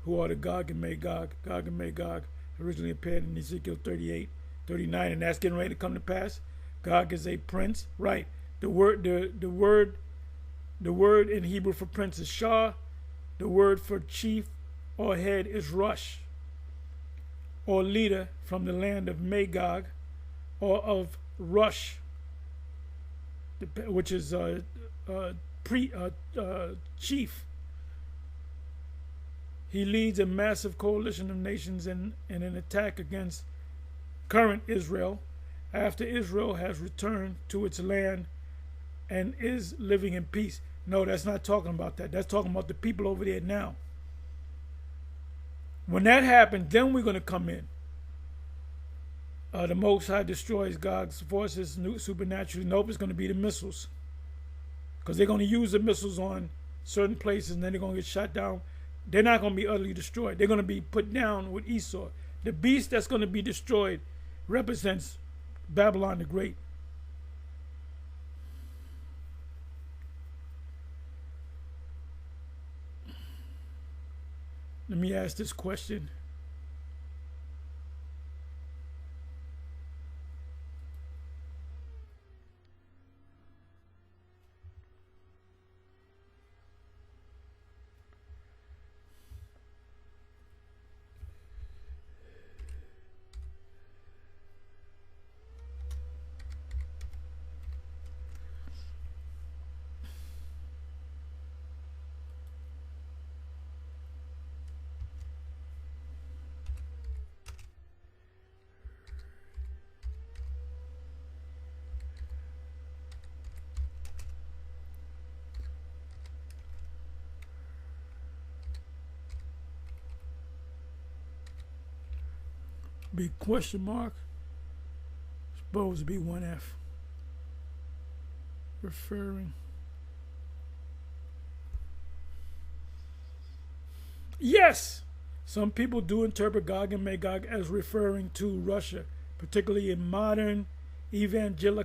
Who are the Gog and Magog? Gog and Magog originally appeared in Ezekiel 38, 39, and that's getting ready to come to pass. Gog is a prince, right? The word in Hebrew for prince is Shah. The word for chief or head is Rush, or leader from the land of Magog, or of Rush, which is chief. He leads a massive coalition of nations in an attack against current Israel, after Israel has returned to its land and is living in peace. No, that's not talking about that. That's talking about the people over there now. When that happens, then we're going to come in. The Most High destroys God's forces supernaturally. Nope, it's going to be the missiles. Because they're going to use the missiles on certain places and then they're going to get shot down. They're not going to be utterly destroyed. They're going to be put down with Esau. The beast that's going to be destroyed represents Babylon the Great. Let me ask this question. Be question mark, supposed to be 1F, referring. Yes, some people do interpret Gog and Magog as referring to Russia, particularly in modern evangelical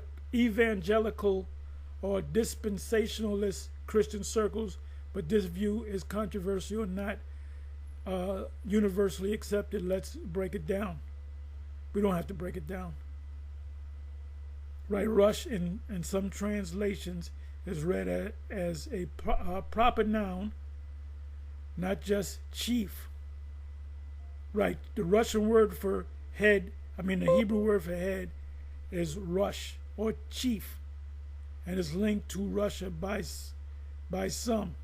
or dispensationalist Christian circles, but this view is controversial and not universally accepted. Let's break it down. We don't have to break it down. Right, rush in some translations is read as a proper noun, not just chief. Right, the Russian word for head, the Hebrew word for head is rush or chief, and is linked to Russia by some.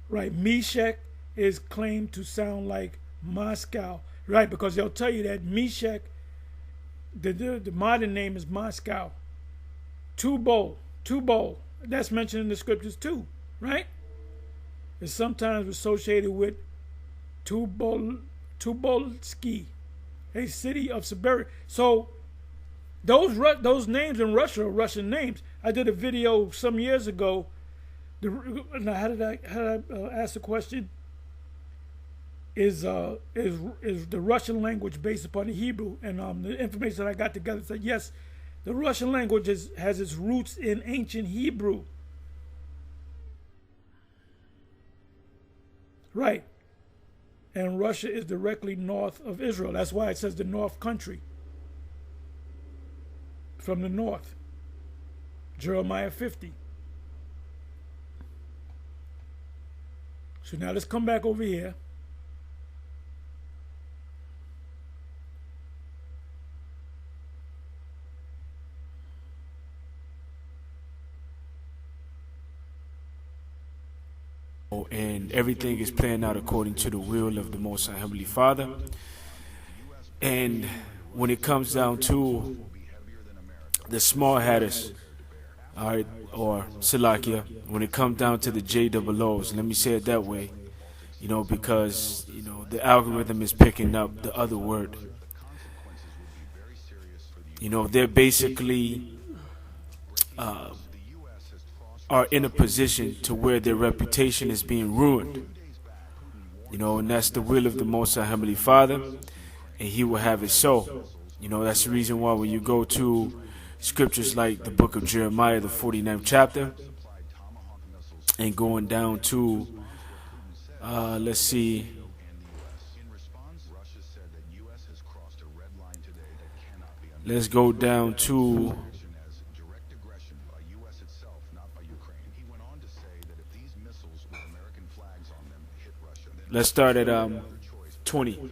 Right, Meshach is claimed to sound like Moscow. Right, because they'll tell you that Meshach, the modern name is Moscow. Tubal, that's mentioned in the scriptures too, right? It's sometimes associated with Tubolsky, a city of Siberia. So those names in Russia are Russian names. I did a video some years ago. Now, how did I ask the question? Is the Russian language based upon the Hebrew? And the information that I got together said yes, the Russian language has its roots in ancient Hebrew. Right. And Russia is directly north of Israel. That's why it says the North Country. From the north. Jeremiah 50. So now let's come back over here. and everything is playing out according to the will of the Most High Heavenly Father. And when it comes down to the small hatters, all right, or Salakia, when it comes down to the JOOs, let me say it that way, because, the algorithm is picking up the other word. They're basically are in a position to where their reputation is being ruined. And that's the will of the Most High Heavenly Father, and He will have it so. That's the reason why when you go to scriptures like the book of Jeremiah, the 49th chapter, and going down to, let's see, let's go down to let's start at 20.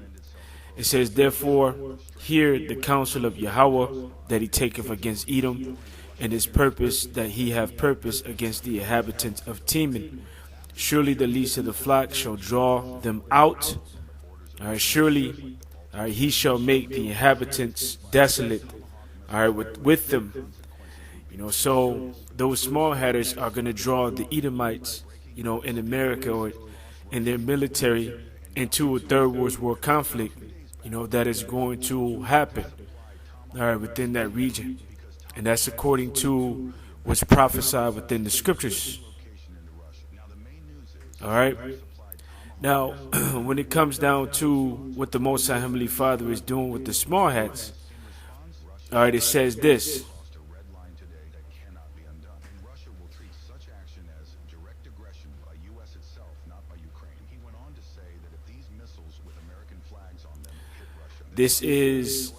It says, "Therefore, hear the counsel of Yahweh that He taketh against Edom, and His purpose that He have purpose against the inhabitants of Teman. Surely the least of the flock shall draw them out. Surely He shall make the inhabitants desolate. With them." So those small hatters are going to draw the Edomites, in America or in their military into a third World War conflict, that is going to happen, within that region. And that's according to what's prophesied within the scriptures. All right. Now, when it comes down to what the Most High Heavenly Father is doing with the small hats, all right, it says this. This is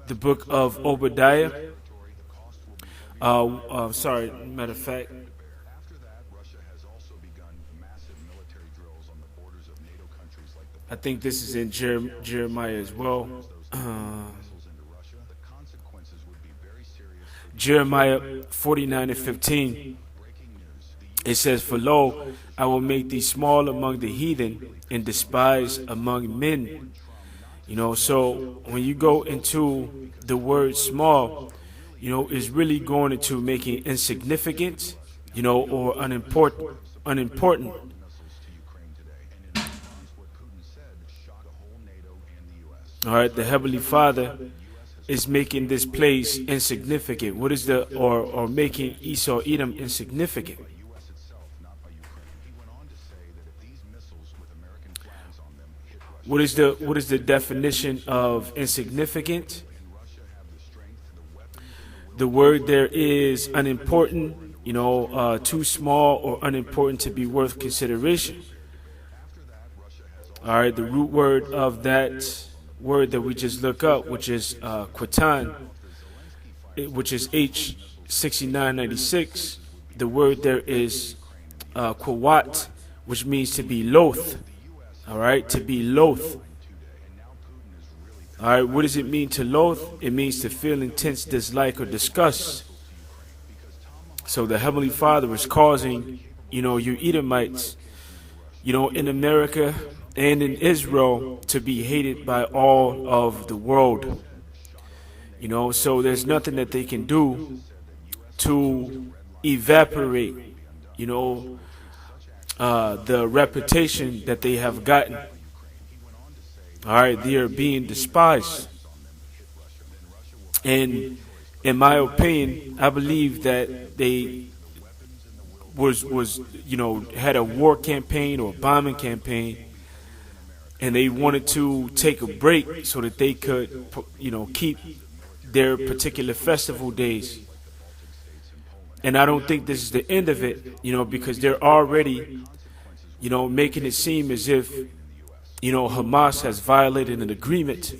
the book of Obadiah. Sorry, matter of fact. I think this is in Jeremiah as well. Jeremiah 49 and 15. It says, "For lo, I will make thee small among the heathen and despised among men." So when you go into the word small, is really going into making insignificant, or unimportant. All right, the Heavenly Father is making this place insignificant. What is or making Esau Edom insignificant? What is the definition of insignificant? The word there is unimportant, too small or unimportant to be worth consideration. All right, the root word of that word that we just look up, which is Quatan, which is H6996. The word there is Quawat, which means to be loath. All right, to be loath. All right, what does it mean to loathe? It means to feel intense dislike or disgust. So the Heavenly Father is causing, you Edomites, in America and in Israel to be hated by all of the world. So there's nothing that they can do to evaporate, the reputation that they have gotten. All right, they are being despised. And in my opinion, I believe that they had a war campaign or bombing campaign, and they wanted to take a break so that they could, keep their particular festival days. And I don't think this is the end of it, because they're already, making it seem as if, Hamas has violated an agreement.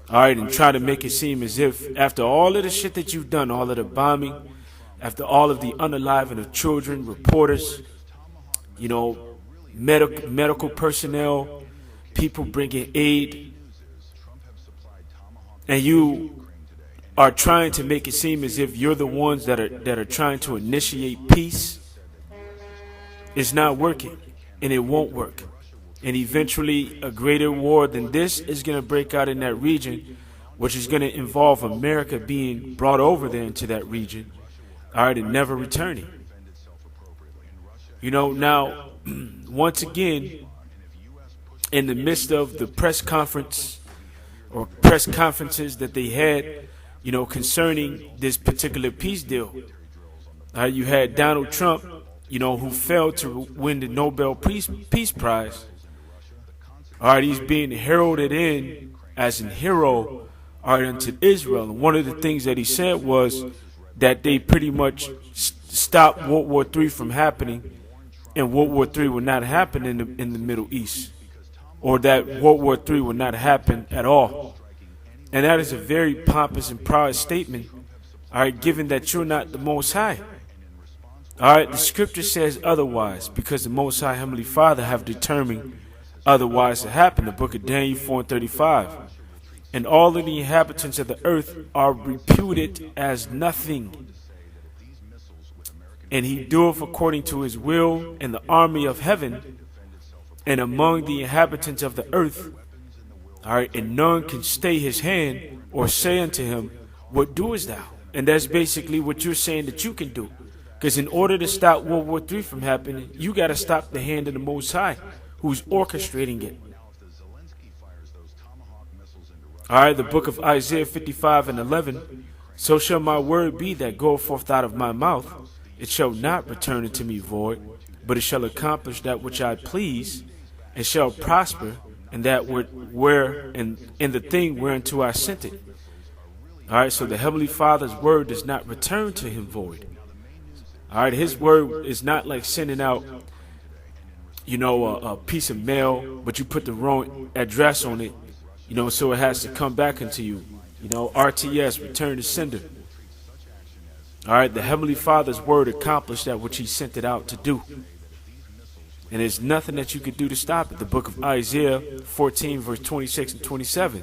All right, and try to make it seem as if after all of the shit that you've done, all of the bombing, after all of the unaliving of children, reporters, medical personnel, people bringing aid, and you are trying to make it seem as if you're the ones that are trying to initiate peace, it's not working, and it won't work. And eventually a greater war than this is going to break out in that region, which is going to involve America being brought over there into that region, all right, and never returning. You know, now, once again, in the midst of the press conference or press conferences that they had, you know, concerning this particular peace deal, you had Donald Trump, you know, who failed to win the Nobel Peace Prize. All right, he's being heralded in as a hero, all right, unto Israel. And one of the things that he said was that they pretty much stopped World War III from happening, and World War III would not happen in the Middle East, or that World War III would not happen at all. And that is a very pompous and proud statement, all right, given that you're not the Most High. All right, the scripture says otherwise, because the Most High Heavenly Father have determined otherwise to happen. The book of Daniel 4:35. And all of the inhabitants of the earth are reputed as nothing. And he doeth according to his will in the army of heaven and among the inhabitants of the earth. All right, and none can stay his hand or say unto him, what doest thou? And that's basically what you're saying that you can do. Because in order to stop World War III from happening, you got to stop the hand of the Most High, who's orchestrating it. All right, the book of Isaiah 55:11. So shall my word be that goeth forth out of my mouth. It shall not return unto me void, but it shall accomplish that which I please, and shall prosper in that in the thing whereunto I sent it. All right, so the Heavenly Father's word does not return to him void. All right, his word is not like sending out, you know, a piece of mail, but you put the wrong address on it, you know, so it has to come back into you. You know, RTS, return to sender. All right, the Heavenly Father's word accomplished that which he sent it out to do. And there's nothing that you could do to stop it. The book of Isaiah 14, verse 26 and 27.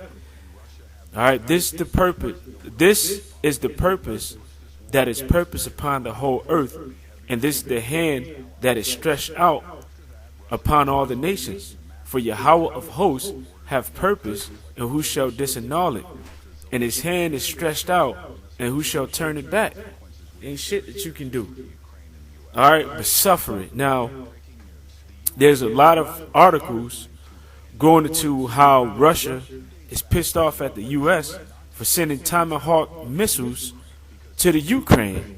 All right, this is the purpose that is purpose upon the whole earth, and this is the hand that is stretched out upon all the nations. For Yahweh of hosts have purpose, and who shall disannul it? And his hand is stretched out, and who shall turn it back? Ain't shit that you can do. All right, but suffer it. Now, there's a lot of articles going into how Russia is pissed off at the U.S. for sending Tomahawk missiles to the Ukraine.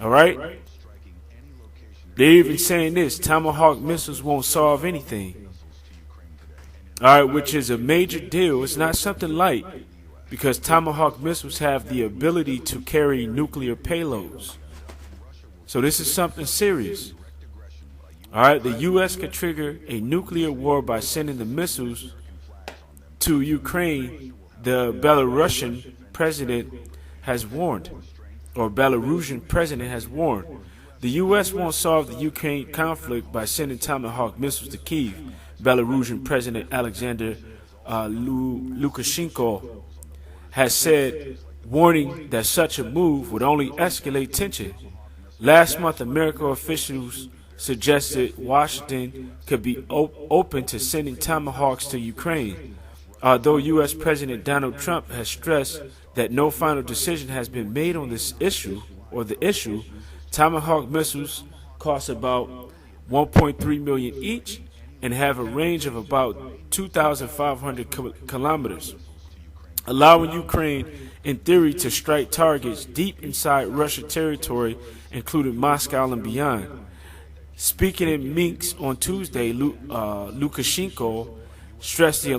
All right? They're even saying this, Tomahawk missiles won't solve anything. All right, which is a major deal. It's not something light, because Tomahawk missiles have the ability to carry nuclear payloads. So this is something serious. All right, the U.S. could trigger a nuclear war by sending the missiles to Ukraine. The Belarusian president has warned, or Belarusian president has warned, the U.S. won't solve the Ukraine conflict by sending Tomahawk missiles to Kyiv. Belarusian President Alexander Lukashenko has said, warning that such a move would only escalate tension. Last month, American officials suggested Washington could be open to sending Tomahawks to Ukraine. Although U.S. President Donald Trump has stressed that no final decision has been made on this issue, Tomahawk missiles cost about $1.3 million each and have a range of about 2,500 kilometers, allowing Ukraine, in theory, to strike targets deep inside Russian territory, including Moscow and beyond. Speaking in Minsk on Tuesday, Lukashenko stressed the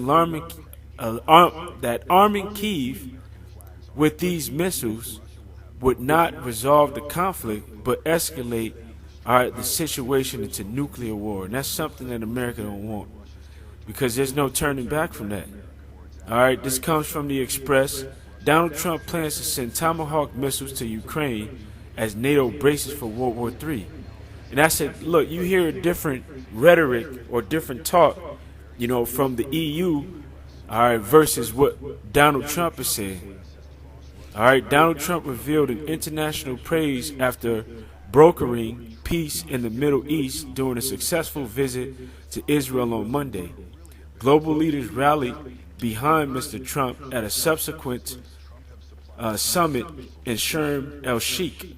that arming Kyiv with these missiles would not resolve the conflict, but escalate the situation into nuclear war. And that's something that America don't want, because there's no turning back from that. All right, this comes from the Express. Donald Trump plans to send Tomahawk missiles to Ukraine as NATO braces for World War III. And I said, look, you hear a different rhetoric or different talk, from the EU, all right, versus what Donald Trump is saying. All right, Donald Trump revealed an international praise after brokering peace in the Middle East during a successful visit to Israel on Monday. Global leaders rallied behind Mr. Trump at a subsequent summit in Sharm el-Sheikh,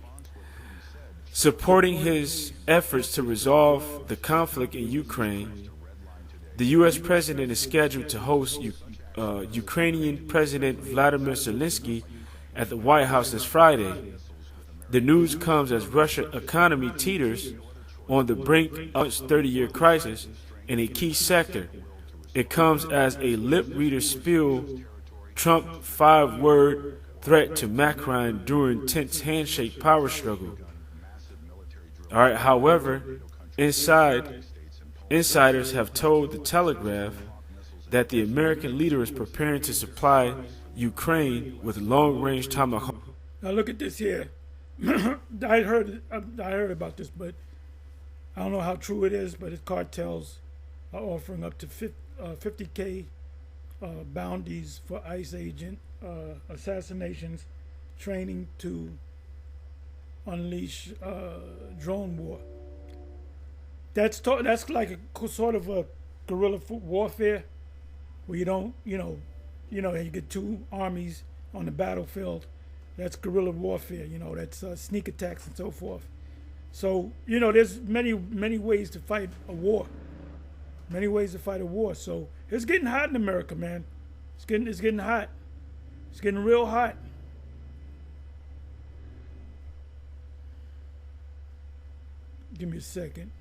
supporting his efforts to resolve the conflict in Ukraine. The U.S. president is scheduled to host Ukrainian President Vladimir Zelensky at the White House this Friday. The news comes as Russia's economy teeters on the brink of its 30-year crisis in a key sector. It comes as a lip-reader spew Trump five-word threat to Macron during tense handshake power struggle. All right, however, insiders have told The Telegraph that the American leader is preparing to supply Ukraine with long-range Tomahawk. Now look at this here. I heard about this, but I don't know how true it is. But the cartels are offering up to 50K bounties for ICE agent assassinations, training to unleash drone war. That's like a sort of a guerrilla warfare, where you get two armies on the battlefield. That's guerrilla warfare. That's sneak attacks and so forth. So there's many ways to fight a war. Many ways to fight a war. So it's getting hot in America, man. It's getting hot. It's getting real hot. Give me a second.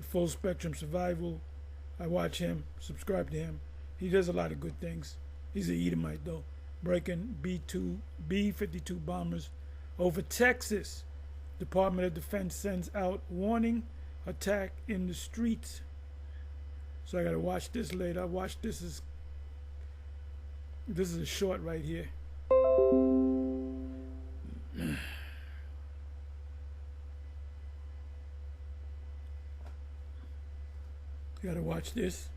Full Spectrum Survival. I watch him, subscribe to him. He does a lot of good things. He's an Edomite though. Breaking B-52 bombers over Texas. Department of Defense sends out warning attack in the streets. So I gotta watch this later. I watched this is a short right here. You gotta watch this.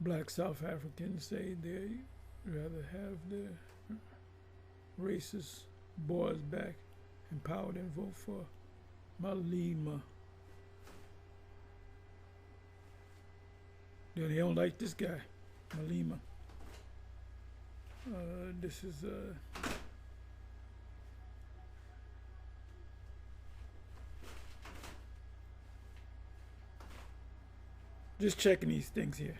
Black South Africans say they'd rather have their racist boys back in power than vote for Malema. They don't like this guy, Malema. This is just checking these things here.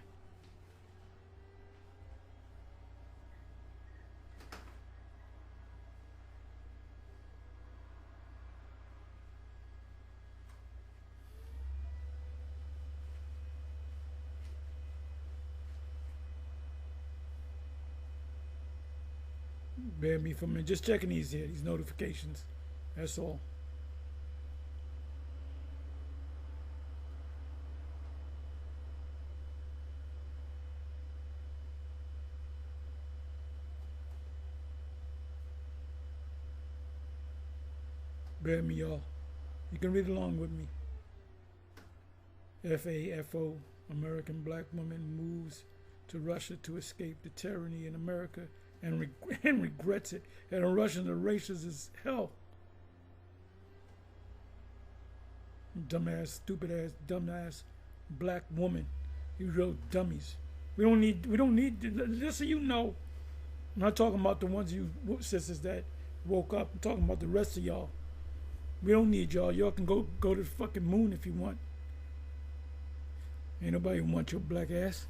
Bear me for a minute. Just checking these here, these notifications. That's all. Bear me, y'all. You can read along with me. FAFO, American black woman moves to Russia to escape the tyranny in America and regrets it. And the Russians are racist as hell. Dumbass, stupid ass, dumbass black woman. You real dummies. We don't need, just so you know, I'm not talking about the ones you sisters that woke up. I'm talking about the rest of y'all. We don't need y'all. Y'all can go to the fucking moon if you want. Ain't nobody want your black ass.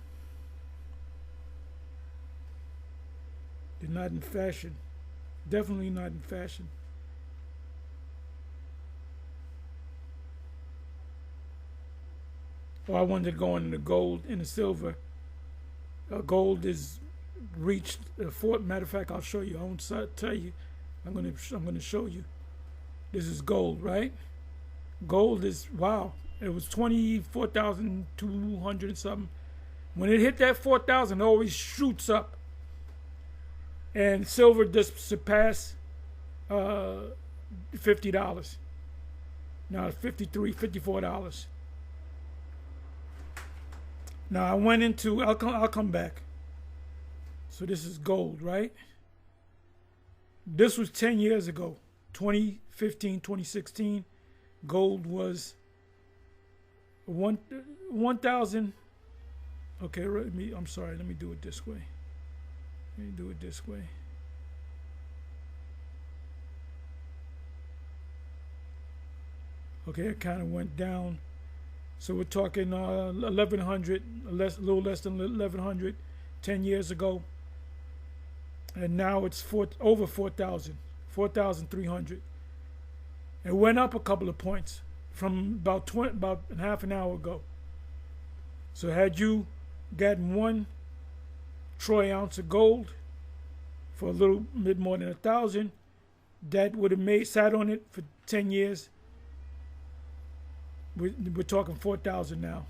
They're not in fashion. Definitely not in fashion. Oh, I wanted to go into the gold and the silver. Gold is reached. Matter of fact, I'll show you. I won't tell you. I'm gonna show you. This is gold, right? Gold is, wow. It was 24,200 something. When it hit that 4,000, it always shoots up. and silver just surpassed $50. Now $53, $54. Now I went into, I'll come back. So this is gold, right? This was 10 years ago, 2015, 2016. Gold was 1,000. Okay, I'm sorry. Let me do it this way. Okay, it kind of went down. So we're talking 1,100, a little less than 1,100, 10 years ago. And now it's over 4,000, 4,300. It went up a couple of points from about half an hour ago. So had you gotten 1 troy ounce of gold for a little bit more than 1,000, that would have sat on it for 10 years. We're talking 4,000 now.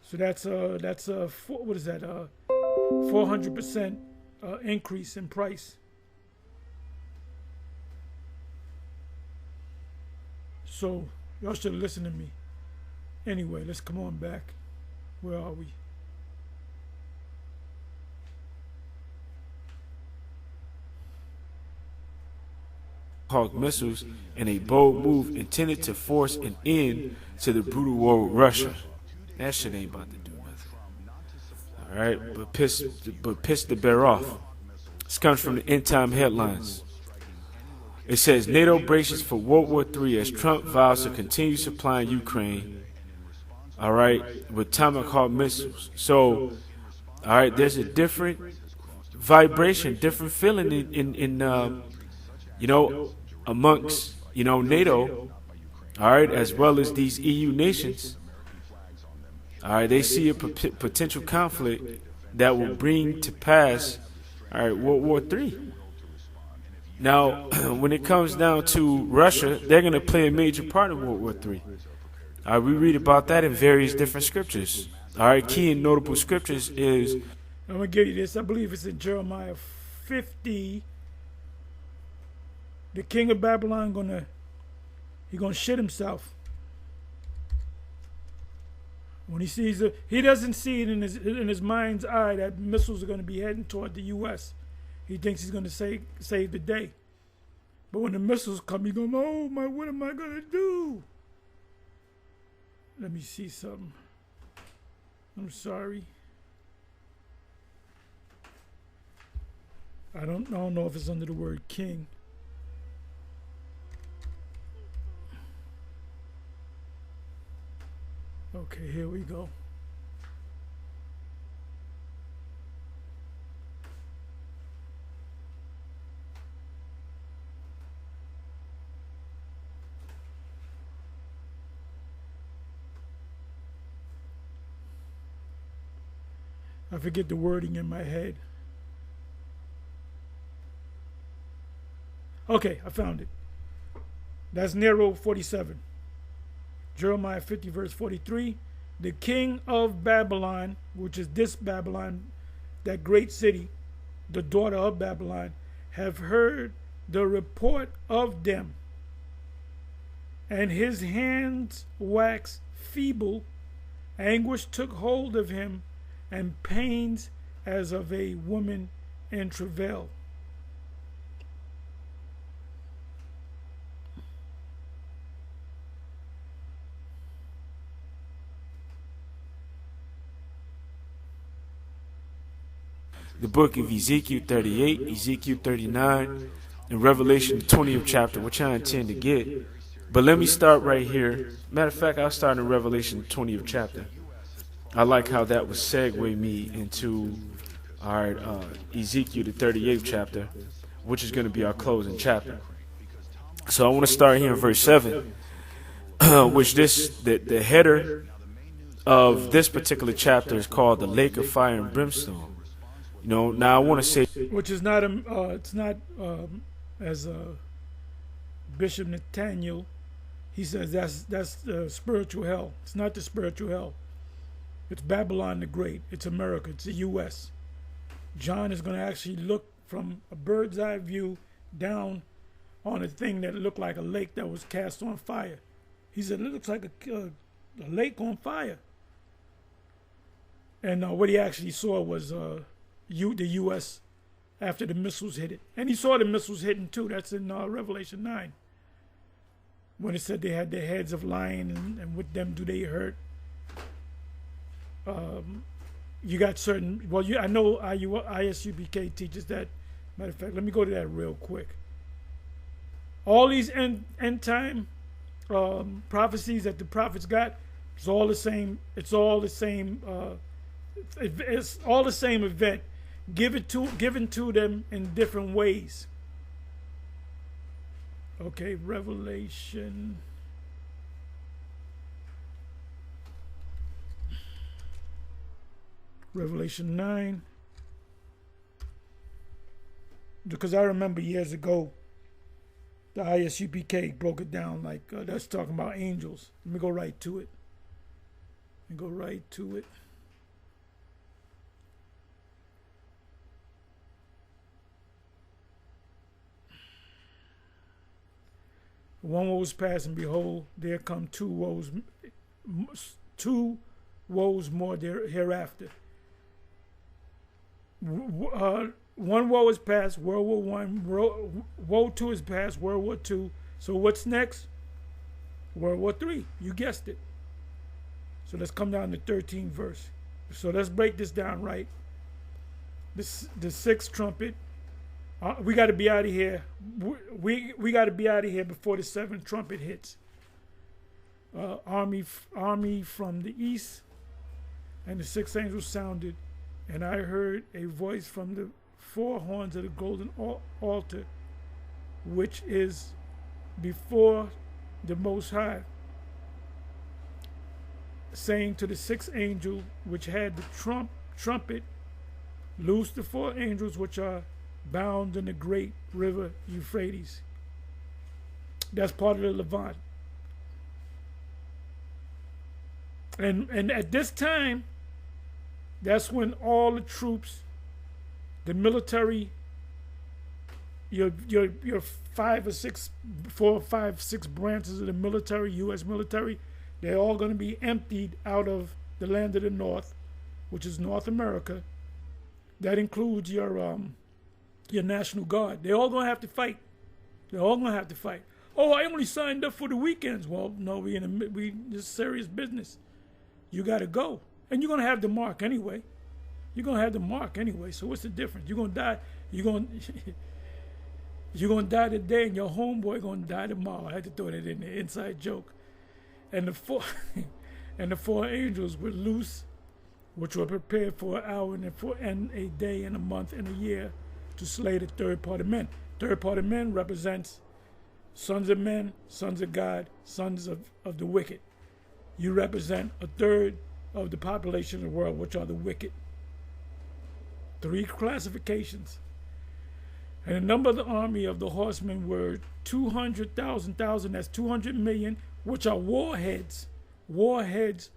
So that's what is that? 400% increase in price. So y'all should listen to me. Anyway, let's come on back. Where are we? Hawk missiles in a bold move intended to force an end to the brutal war with Russia. That shit ain't about to do nothing. Alright, but piss the bear off. This comes from the end time headlines. It says NATO braces for World War III as Trump vows to continue supplying Ukraine. Alright, with Tomahawk missiles. So, alright, there's a different vibration, different feeling in amongst, NATO, all right, as well as these EU nations. All right, they see a potential conflict that will bring to pass, all right, World War III. Now, when it comes down to Russia, they're going to play a major part in World War III. All right, we read about that in various different scriptures. All right, key and notable scriptures is... I'm going to give you this. I believe it's in Jeremiah 50. The king of Babylon gonna shit himself when he sees it. He doesn't see it in his mind's eye that missiles are gonna be heading toward the U.S. He thinks he's gonna save the day, but when the missiles come, he's going, "Oh my, what am I gonna do?" Let me see something. I'm sorry. I don't know if it's under the word king. Okay, here we go. I forget the wording in my head. Okay, I found it. That's Nero 47. Jeremiah 50 verse 43, the king of Babylon, which is this Babylon, that great city, the daughter of Babylon, have heard the report of them, and his hands waxed feeble, anguish took hold of him, and pains as of a woman in travail. The book of Ezekiel 38, Ezekiel 39, and Revelation 20th chapter, which I intend to get. But let me start right here. Matter of fact, I'll start in Revelation 20th chapter. I like how that would segue me into our Ezekiel the 38th chapter, which is going to be our closing chapter. So I want to start here in verse 7, which the header of this particular chapter is called the Lake of Fire and Brimstone. Now I want to say, which is not it's not as Bishop Nathaniel, he says that's the spiritual hell. It's not the spiritual hell. It's Babylon the Great. It's America. It's the U.S. John is going to actually look from a bird's eye view down on a thing that looked like a lake that was cast on fire. He said, it looks like a lake on fire. And what he actually saw was the U.S. after the missiles hit it. And he saw the missiles hitting too. That's in Revelation 9. When it said they had their heads of lion and with them do they hurt. You got certain, well, I know ISUBK teaches that. Matter of fact, let me go to that real quick. All these end time prophecies that the prophets got, it's all the same. It's all the same. It's all the same event, given to them in different ways. Okay, Revelation 9. Because I remember years ago, the ISUPK broke it down like that's talking about angels. Let me go right to it. One woe was past, and behold, there come two woes more hereafter. One woe is past, World War I. Woe two is past, World War II. So what's next? World War III. You guessed it. So let's come down to 13th verse. So let's break this down right. The sixth trumpet. We got to be out of here. We got to be out of here before the seventh trumpet hits. Army from the east, and the sixth angel sounded, and I heard a voice from the four horns of the golden altar, which is before the Most High, saying to the sixth angel which had the trumpet, loose the four angels which are bound in the great river Euphrates. That's part of the Levant. And at this time, that's when all the troops, the military, your 4 or 5, 6 branches of the military, U.S. military, they're all going to be emptied out of the land of the North, which is North America. That includes your National Guard. They're all going to have to fight. Oh, I only signed up for the weekends. Well, no, we this is serious business. You got to go. And you're going to have the mark anyway. So what's the difference? You're going to die. You're going to die today, and your homeboy going to die tomorrow. I had to throw that in there. Inside joke. And the four angels were loose, which were prepared for an hour and a day and a month and a year to slay the third part of men. Third part of men represents sons of men, sons of God, sons of the wicked. You represent a third of the population of the world, which are the wicked. 3 classifications. And the number of the army of the horsemen were 200,000, that's 200 million, which are warheads. Warheads.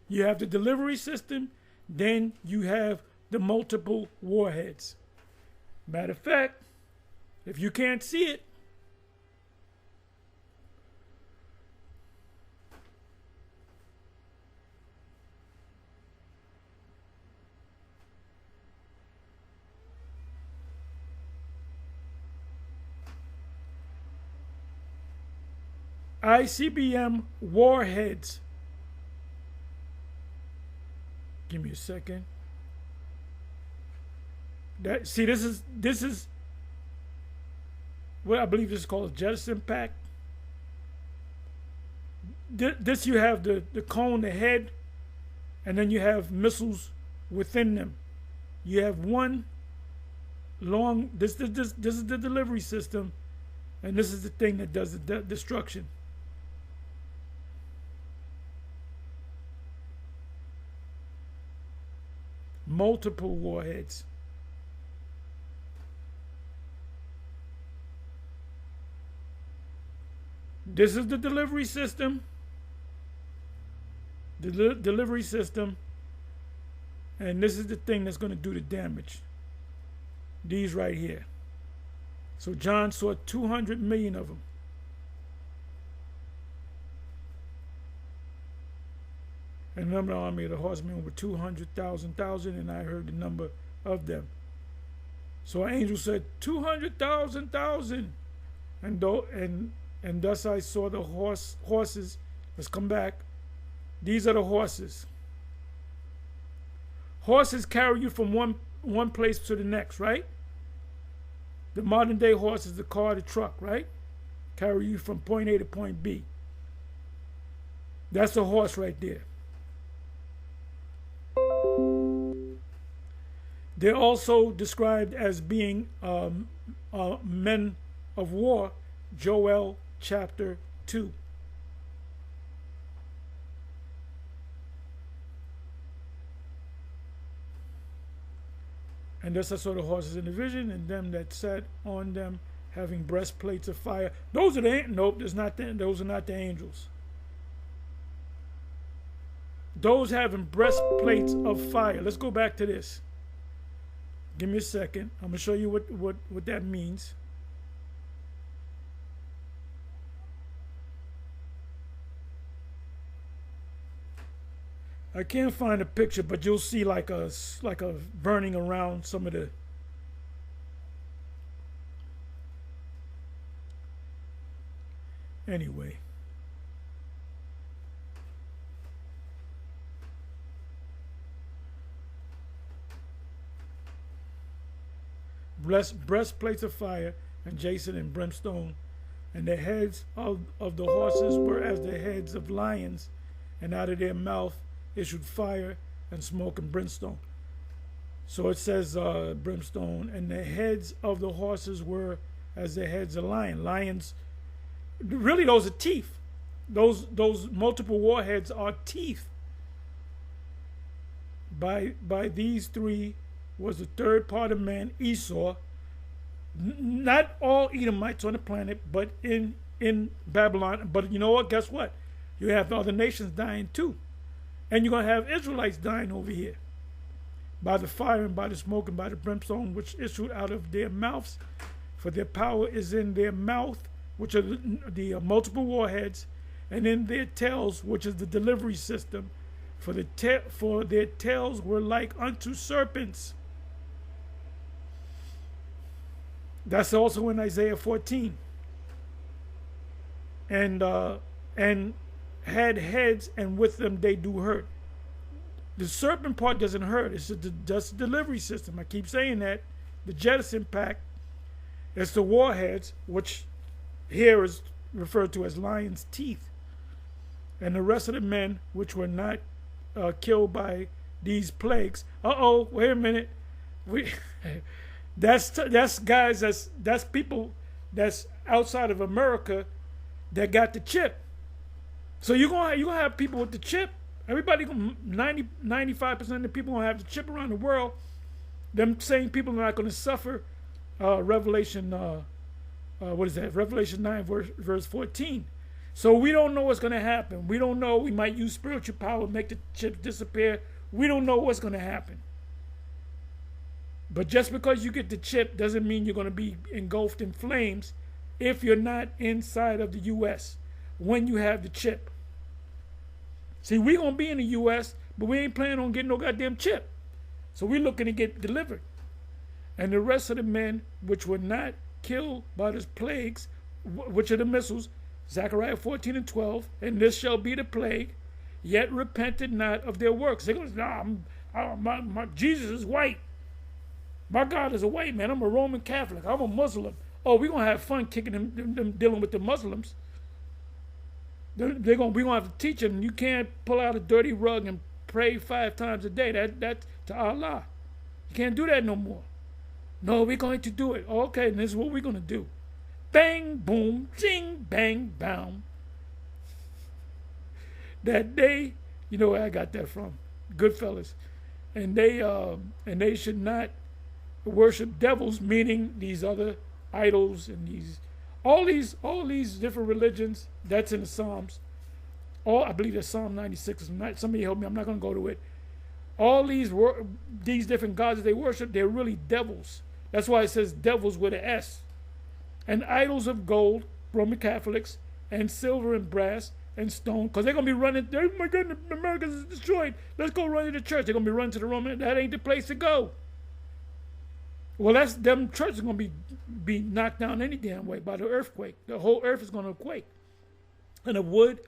You have the delivery system, then you have the multiple warheads. Matter of fact, if you can't see it, ICBM warheads. Give me a second. This is what I believe this is called a jettison pack. This you have the cone, the head, and then you have missiles within them. You have one long. This is the delivery system, and this is the thing that does the destruction. Multiple warheads. This is the delivery system. The delivery system. And this is the thing that's going to do the damage. These right here. So John saw 200 million of them. And the number of the army of the horsemen were 200,000, and I heard the number of them. So an angel said, 200,000. And thus I saw the horses. Let's come back. These are the horses. Horses carry you from one place to the next, right? The modern day horse is the car, the truck, right? Carry you from point A to point B. That's a horse right there. They're also described as being men of war, Joel chapter 2. And thus I saw the horses in the vision, and them that sat on them having breastplates of fire. Those are those are not the angels. Those having breastplates of fire. Let's go back to this. Give me a second. I'm going to show you what that means. I can't find a picture, but you'll see like a burning around some of the. Anyway. Breastplates of fire and jacinth and brimstone, and the heads of the horses were as the heads of lions, and out of their mouth issued fire and smoke and brimstone. So it says brimstone, and the heads of the horses were as the heads of lions. Really, those are teeth. Those multiple warheads are teeth. By these three was the third part of man, Esau. Not all Edomites on the planet, but in Babylon. But you know what? Guess what? You have other nations dying too. And you're going to have Israelites dying over here. By the fire and by the smoke and by the brimstone which issued out of their mouths. For their power is in their mouth, which are the multiple warheads, and in their tails, which is the delivery system. For their tails were like unto serpents. That's also in Isaiah 14. And had heads, and with them they do hurt. The serpent part doesn't hurt. It's just the delivery system. I keep saying that. The jettison pack. It's the warheads, which here is referred to as lion's teeth. And the rest of the men which were not killed by these plagues. Wait a minute. That's guys. That's people that's outside of America that got the chip. So you're gonna have people with the chip. Everybody, 95% of the people gonna have the chip around the world. Them same people are not gonna suffer. Revelation, what is that? Revelation 9 verse 14. So we don't know what's gonna happen. We don't know. We might use spiritual power, make the chips disappear. We don't know what's gonna happen. But just because you get the chip doesn't mean you're gonna be engulfed in flames if you're not inside of the U.S. when you have the chip. See, we're going to be in the U.S., but we ain't planning on getting no goddamn chip. So we're looking to get delivered. And the rest of the men which were not killed by the plagues, which are the missiles, Zechariah 14 and 12, and this shall be the plague, yet repented not of their works. They go, my Jesus is white. My God is a white man. I'm a Roman Catholic. I'm a Muslim. Oh, we're going to have fun kicking them dealing with the Muslims. We're going to have to teach them you can't pull out a dirty rug and pray 5 times a day. That's to Allah. You can't do that no more. No, we're going to do it. Okay, and this is what we're going to do. Bang, boom, zing, bang, bam. That day, you know where I got that from? Goodfellas. And they should not worship devils, meaning these other idols and all these different religions. That's in the Psalms. I believe that's Psalm 96. Somebody help me. I'm not going to go to it. All these different gods that they worship, they're really devils. That's why it says devils with an S. And idols of gold, Roman Catholics, and silver and brass and stone, because they're going to be running, oh my goodness, America is destroyed. Let's go run to the church. They're going to be running to the Roman. That ain't the place to go. Well, that's them churches are going to be knocked down any damn way by the earthquake. The whole earth is going to quake. And of wood,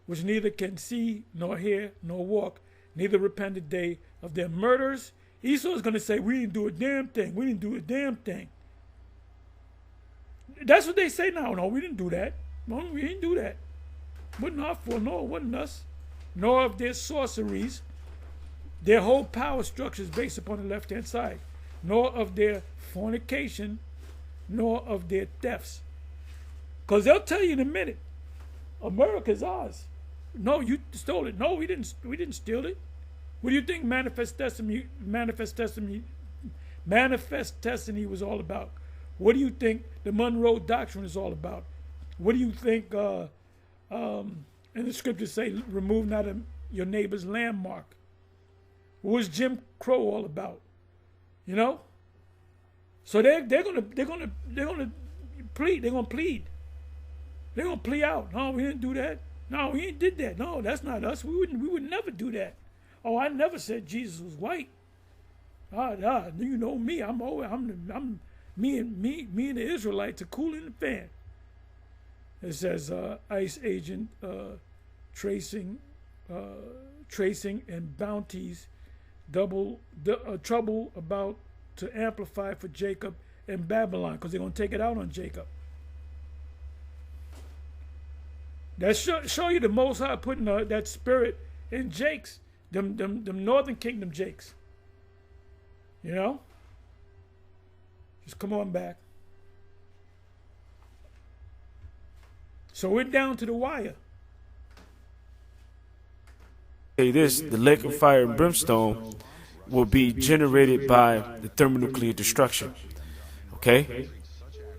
which neither can see, nor hear, nor walk, neither repent the day of their murders. Esau is going to say, we didn't do a damn thing. We didn't do a damn thing. That's what they say now. No, we didn't do that. No, we didn't do that. Wasn't our fault. No, it wasn't us. Nor of their sorceries. Their whole power structure is based upon the left-hand side. Nor of their fornication, nor of their thefts. Because they'll tell you in a minute, America's ours. No, you stole it. No, we didn't steal it. What do you think manifest destiny was all about? What do you think the Monroe Doctrine is all about? What do you think in the scriptures say, remove not your neighbor's landmark? What was Jim Crow all about? You know? So they're gonna plead. They're gonna plead. They're gonna plea out. No, we didn't do that. No, we ain't did that. No, that's not us. We would never do that. Oh, I never said Jesus was white. You know me. Me and the Israelites are cool in the fan. It says ICE agent tracing and bounties trouble about to amplify for Jacob and Babylon, because they're gonna take it out on Jacob. That show you the Most High putting that spirit in Jakes, them Northern Kingdom Jakes. You know? Just come on back. So we're down to the wire. Say this, the lake of fire and brimstone will be generated by the thermonuclear destruction. Okay?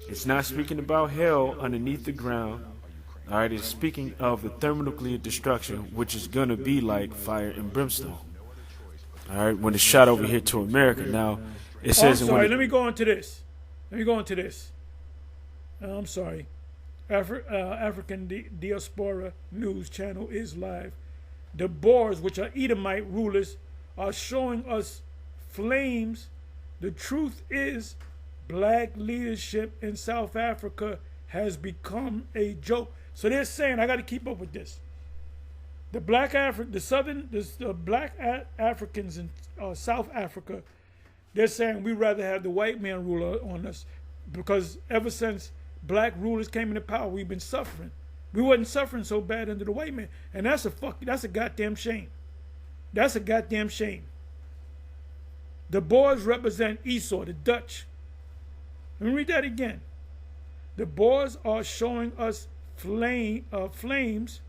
It's not speaking about hell underneath the ground. All right, it's speaking of the thermonuclear destruction, which is going to be like fire and brimstone. All right, when it's shot over here to America. Now, it says... I'm sorry, let me go into this. I'm sorry. African Diaspora News Channel is live. The Boers, which are Edomite rulers, are showing us flames. The truth is, black leadership in South Africa has become a joke. So they're saying, I got to keep up with this. The black Africans in South Africa, they're saying we'd rather have the white man ruler on us, because ever since black rulers came into power, we've been suffering. We wasn't suffering so bad under the white man, and that's a goddamn shame. That's a goddamn shame. The Boers represent Esau, the Dutch. Let me read that again. The Boers are showing us flames.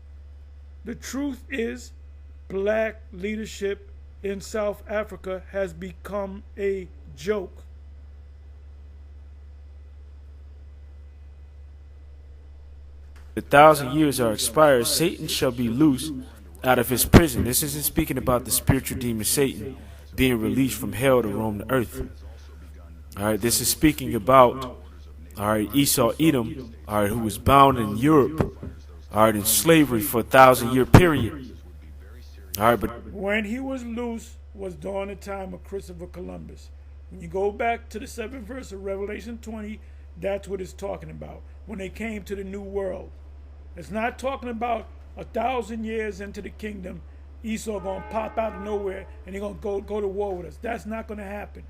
The truth is, black leadership in South Africa has become a joke. The 1,000 years are expired. Satan shall be loosed out of his prison. This isn't speaking about the spiritual demon Satan being released from hell to roam the earth. All right, this is speaking about, all right, Esau Edom, all right, who was bound in Europe, all right, in slavery for a 1,000-year period. All right, but when he was loose was during the time of Christopher Columbus. When you go back to the 7th verse of Revelation 20, that's what it's talking about. When they came to the New World. It's not talking about 1,000 years into the kingdom, Esau gonna pop out of nowhere and he's gonna go to war with us. That's not gonna happen.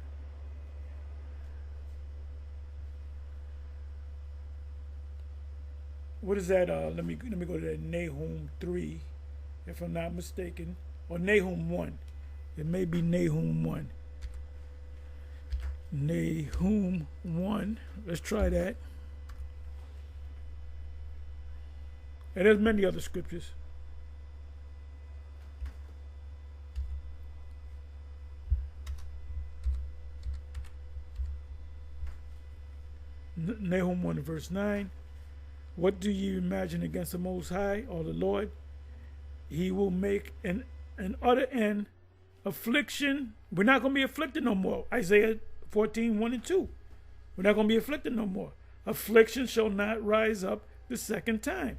What is that? Let me go to that Nahum 3, if I'm not mistaken, or Nahum 1. It may be Nahum 1. Nahum 1. Let's try that. And there's many other scriptures. Nahum 1 verse 9. What do you imagine against the Most High or the Lord? He will make an utter end affliction. We're not going to be afflicted no more. Isaiah 14:1-2. We're not going to be afflicted no more. Affliction shall not rise up the second time.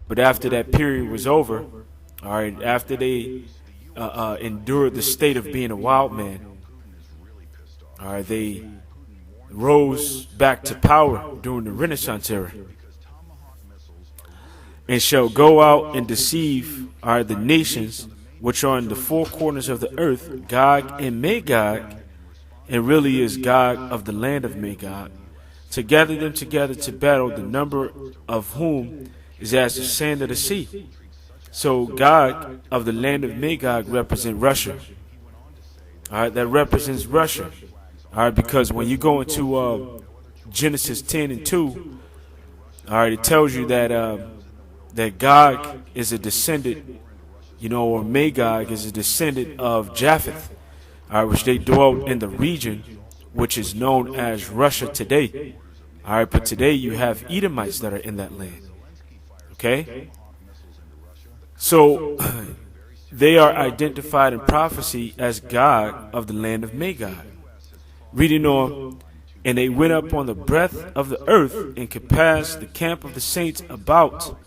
But after that period was over, all right, after they endured the state of being a wild man, all right, they rose back to power during the Renaissance era, and shall go out and deceive, all right, the nations which are in the four corners of the earth, Gog and Magog, and really is Gog of the land of Magog, to gather them together to battle, the number of whom is as the sand of the sea. So Gog of the land of Magog represent Russia. All right, that represents Russia. All right, because when you go into Genesis 10:2, all right, it tells you that that Gog is a descendant, or Magog is a descendant of Japheth, all right, which they dwelt in the region which is known as Russia today. All right, but today you have Edomites that are in that land. Okay? So they are identified in prophecy as Gog of the land of Magog. Reading on, and they went up on the breadth of the earth and compassed the camp of the saints about.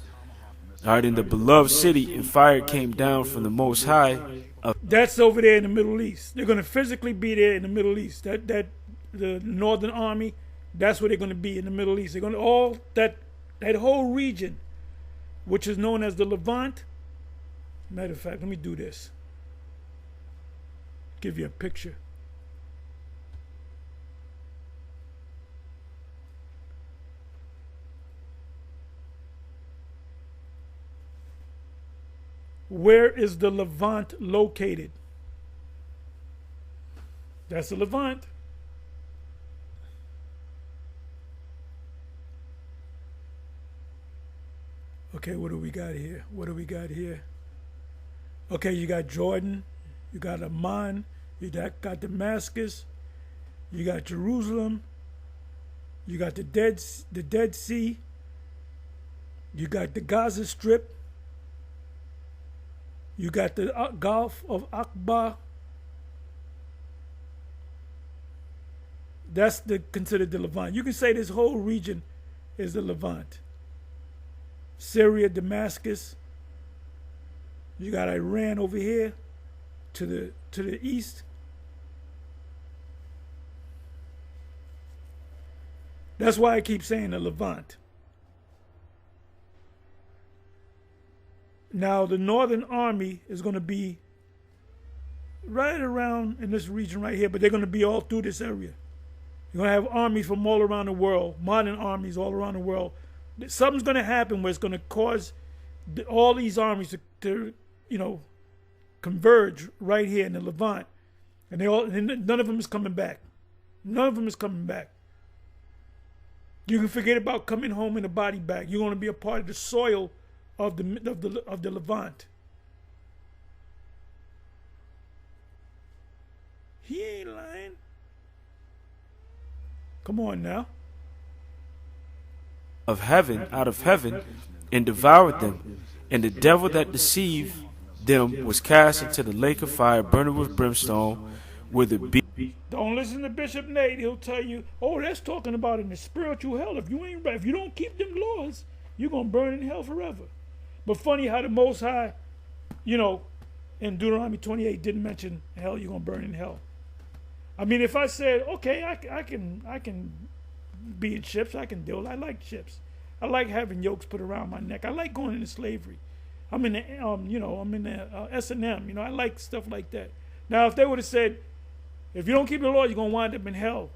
All right, in the beloved city, and fire came down from the Most High. That's over there in the Middle East. They're going to physically be there in the Middle East. That the Northern Army, that's where they're going to be in the Middle East. They're going to that whole region, which is known as the Levant. Matter of fact, let me do this. Give you a picture. Where is the Levant located? That's the Levant. Okay, what do we got here? Okay, you got Jordan, you got Amman, you got Damascus, you got Jerusalem, you got the Dead Sea, you got the Gaza Strip, you got the Gulf of Aqaba. That's considered the Levant. You can say this whole region is the Levant. Syria, Damascus. You got Iran over here to the east. That's why I keep saying the Levant. Now, the Northern Army is going to be right around in this region right here, but they're going to be all through this area. You're going to have armies from all around the world, modern armies all around the world. Something's going to happen where it's going to cause all these armies to converge right here in the Levant. And none of them is coming back. None of them is coming back. You can forget about coming home in a body bag. You're going to be a part of the soil of the Levant. He ain't lying. Come on now. Out of heaven, and devoured them. And the devil that deceived them was cast into the lake of fire, burning with brimstone, where the beast. Don't listen to Bishop Nate. He'll tell you, oh, that's talking about in the spiritual hell. If you don't keep them laws, you're gonna burn in hell forever. But funny how the Most High, in Deuteronomy 28 didn't mention hell. You're gonna burn in hell. I mean, if I said, okay, I can be in ships, I can deal. I like ships. I like having yokes put around my neck. I like going into slavery. I'm in the S&M. I like stuff like that. Now, if they would have said, if you don't keep the laws, you're gonna wind up in hell,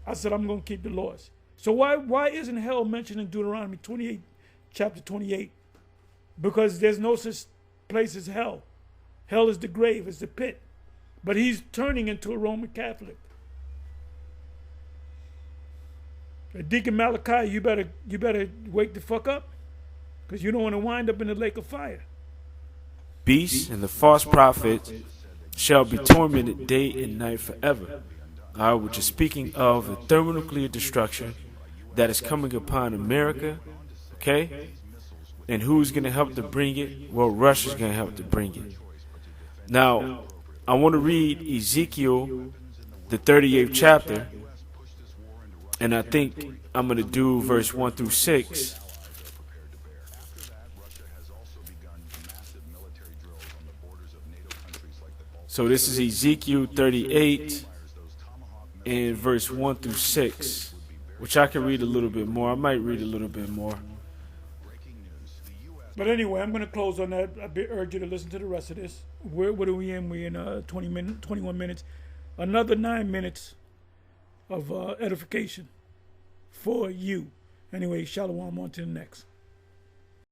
I said I'm gonna keep the laws. So why isn't hell mentioned in Deuteronomy 28, chapter 28? Because there's no such place as hell. Hell is the grave, it's the pit. But he's turning into a Roman Catholic. Deacon Malachi, you better wake the fuck up, because you don't want to wind up in the lake of fire. Beast and the false prophet shall be tormented day and night forever. Which is speaking of the thermonuclear destruction, that is coming upon America, okay? And who's going to help to bring it? Well, Russia's going to help to bring it. Now, I want to read Ezekiel, the 38th chapter, and I think I'm going to do verse 1 through 6. So this is Ezekiel 38 and verse 1 through 6, which I can read a little bit more. I might read a little bit more. But anyway, I'm going to close on that. I urge you to listen to the rest of this. What are we in? We're in 21 minutes. Another 9 minutes of edification for you. Anyway, shalom, on to the next.